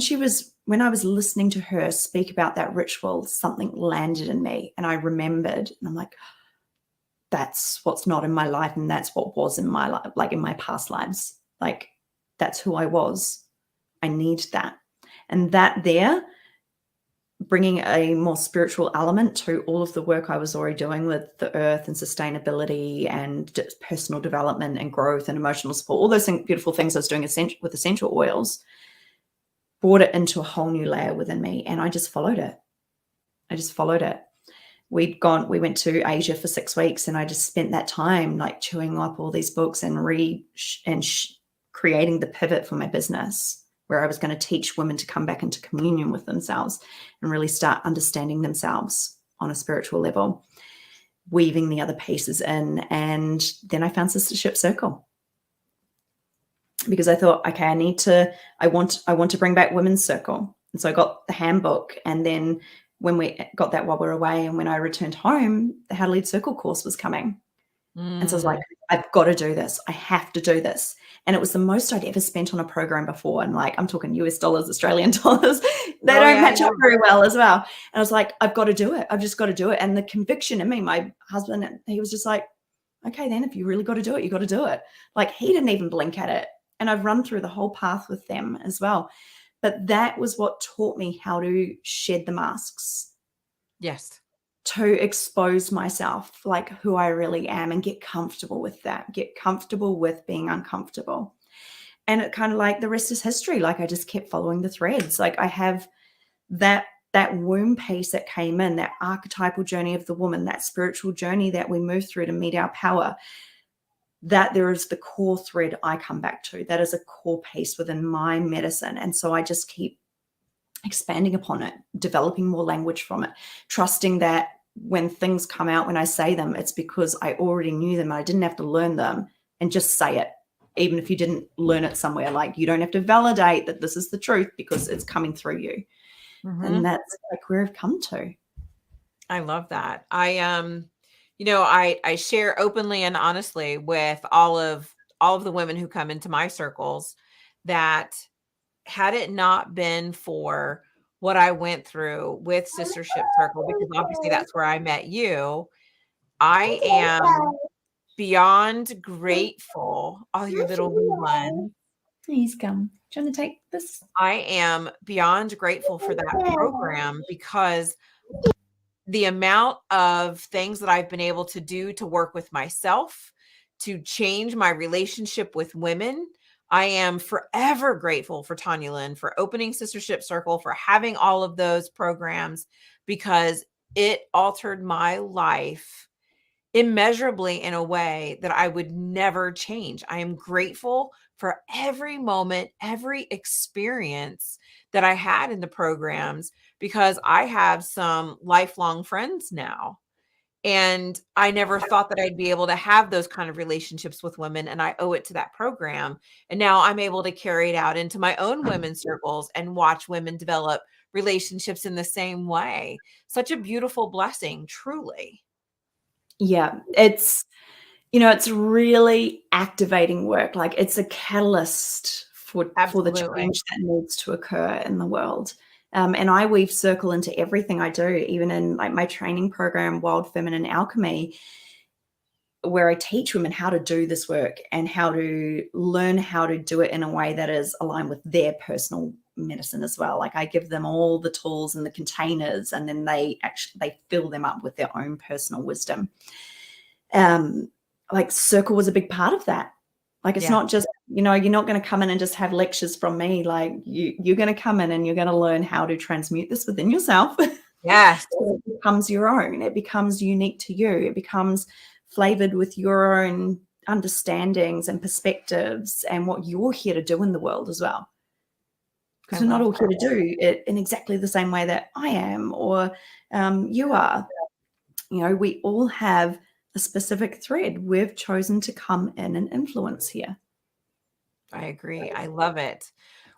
I was listening to her speak about that ritual, something landed in me, and I remembered, and I'm like, that's what's not in my life, and that's what was in my life, like in my past lives. Like, that's who I was. I need that. And that there, bringing a more spiritual element to all of the work I was already doing with the earth and sustainability and personal development and growth and emotional support, all those beautiful things I was doing with essential oils, brought it into a whole new layer within me. And I just followed it. We went to Asia for 6 weeks, and I just spent that time like chewing up all these books and creating the pivot for my business, where I was going to teach women to come back into communion with themselves and really start understanding themselves on a spiritual level, weaving the other pieces in. And then I found Sistership Circle, because I thought, okay, I want to bring back Women's Circle. And so I got the handbook, and then when we got that while we were away, and when I returned home, the How to Lead Circle course was coming. And so I was like, I've got to do this. I have to do this. And it was the most I'd ever spent on a program before. And like, I'm talking US dollars, Australian dollars. They don't match up very well as well. And I was like, I've got to do it. I've just got to do it. And the conviction in me, my husband, he was just like, okay, then if you really got to do it, you got to do it. Like, he didn't even blink at it. And I've run through the whole path with them as well. But that was what taught me how to shed the masks. Yes. To expose myself, like who I really am, and get comfortable with that, get comfortable with being uncomfortable. And it kind of like the rest is history. Like, I just kept following the threads. Like, I have that womb piece that came in, that archetypal journey of the woman, that spiritual journey that we move through to meet our power. that there is the core thread I come back to. That is a core piece within my medicine. And so I just keep expanding upon it, developing more language from it, trusting that when things come out, when I say them, it's because I already knew them. I didn't have to learn them, and just say it. Even if you didn't learn it somewhere, like, you don't have to validate that this is the truth because it's coming through you. And that's like where I've come to. I love that. I share openly and honestly with all of the women who come into my circles that had it not been for what I went through with Sistership Circle, because obviously that's where I met you, I am beyond grateful. Oh, your little wee one. Please come. Do you want to take this? I am beyond grateful for that program, because the amount of things that I've been able to do to work with myself, to change my relationship with women. I am forever grateful for Tanya Lynn for opening Sistership Circle, for having all of those programs, because it altered my life immeasurably in a way that I would never change. I am grateful for every moment, every experience that I had in the programs, because I have some lifelong friends now. And I never thought that I'd be able to have those kind of relationships with women, and I owe it to that program. And now I'm able to carry it out into my own women's circles and watch women develop relationships in the same way. Such a beautiful blessing, truly. Yeah, it's really activating work. Like, it's a catalyst for the change that needs to occur in the world. And I weave circle into everything I do, even in like my training program, Wild Feminine Alchemy, where I teach women how to do this work and how to learn how to do it in a way that is aligned with their personal medicine as well. Like, I give them all the tools and the containers, and then they fill them up with their own personal wisdom. Like, circle was a big part of that. Like, it's not just, you're not going to come in and just have lectures from me. Like, you're going to come in and you're going to learn how to transmute this within yourself. Yes. So it becomes your own. It becomes unique to you. It becomes flavored with your own understandings and perspectives and what you're here to do in the world as well. Because we're not all here to do it in exactly the same way that I am or you are. We all have a specific thread we've chosen to come in and influence here. I agree. I love it.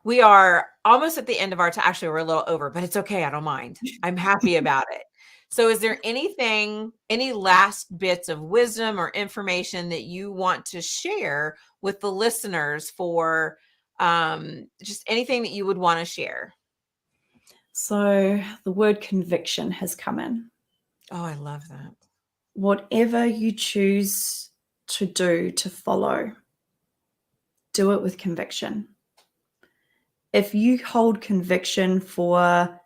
We are almost at the end of our time. Actually, we're a little over, but it's okay. I don't mind. I'm happy about it. So is there any last bits of wisdom or information that you want to share with the listeners for just anything that you would want to share? So the word conviction has come in. Oh, I love that. Whatever you choose to do, to follow, do it with conviction. If you hold conviction for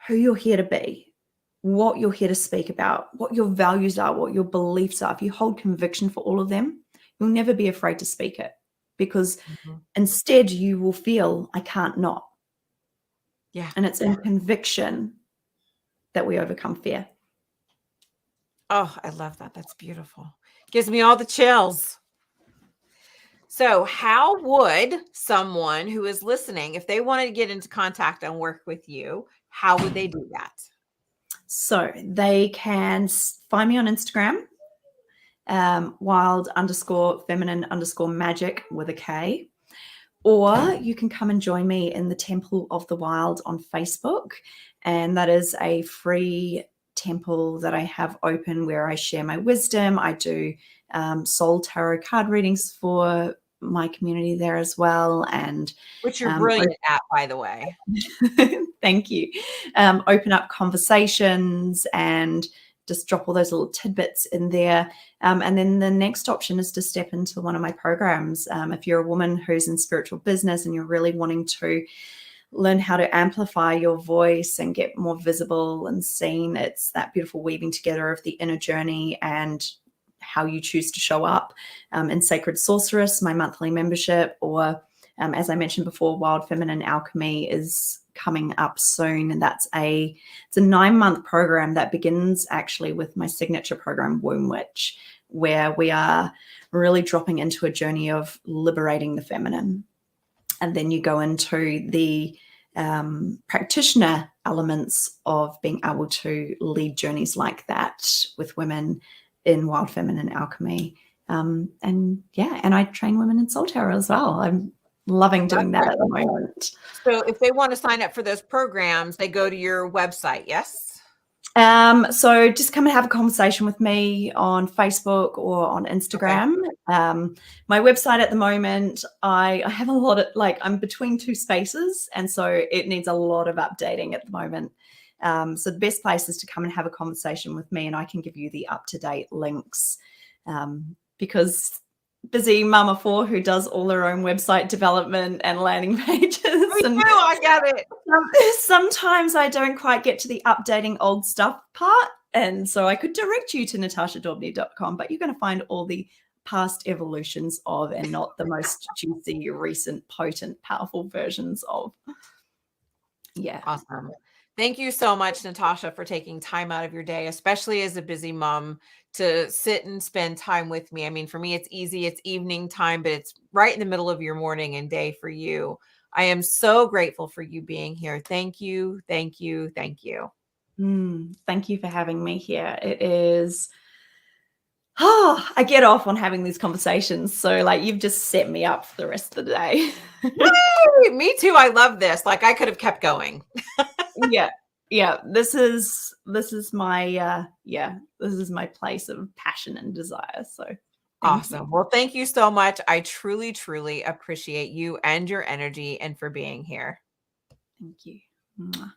who you're here to be, what you're here to speak about, what your values are, what your beliefs are, if you hold conviction for all of them, you'll never be afraid to speak it, because instead you will feel, I can't not. Yeah. And it's in conviction that we overcome fear. Oh, I love that. That's beautiful. Gives me all the chills. So how would someone who is listening, if they wanted to get into contact and work with you, how would they do that? So they can find me on Instagram, wild_feminine_magic with a K. Or you can come and join me in the Temple of the Wild on Facebook. And that is a free temple that I have open where I share my wisdom. I do soul tarot card readings for my community there as well. And which you're brilliant at, by the way. Thank you. Open up conversations and just drop all those little tidbits in there. And then the next option is to step into one of my programs. If you're a woman who's in spiritual business and you're really wanting to learn how to amplify your voice and get more visible and seen, it's that beautiful weaving together of the inner journey and how you choose to show up in Sacred Sorceress, my monthly membership, or as I mentioned before, Wild Feminine Alchemy is coming up soon, and it's a 9-month program that begins actually with my signature program, Womb Witch, where we are really dropping into a journey of liberating the feminine. And then you go into the practitioner elements of being able to lead journeys like that with women in Wild Feminine Alchemy. And I train women in Soul Tarot as well. I'm loving doing that at the moment. So if they want to sign up for those programs, they go to your website, yes? So just come and have a conversation with me on Facebook or on Instagram. Okay. My website at the moment, I have a lot of, I'm between two spaces, and so it needs a lot of updating at the moment. So the best place is to come and have a conversation with me, and I can give you the up-to-date links, because busy mum of four who does all her own website development and landing pages. I get it. Sometimes I don't quite get to the updating old stuff part. And so I could direct you to natashadaubney.com, but you're going to find all the past evolutions of, and not the most juicy, recent, potent, powerful versions of. Yeah. Awesome. Thank you so much, Natasha, for taking time out of your day, especially as a busy mom, to sit and spend time with me. I mean, for me, it's easy. It's evening time, but it's right in the middle of your morning and day for you. I am so grateful for you being here. Thank you. Thank you. Thank you. Thank you for having me here. It is, I get off on having these conversations. So you've just set me up for the rest of the day. Yay! Me too. I love this. I could have kept going. Yeah. This is my, this is my place of passion and desire. So awesome. Well, thank you so much. I truly, truly appreciate you and your energy and for being here. Thank you. Mwah.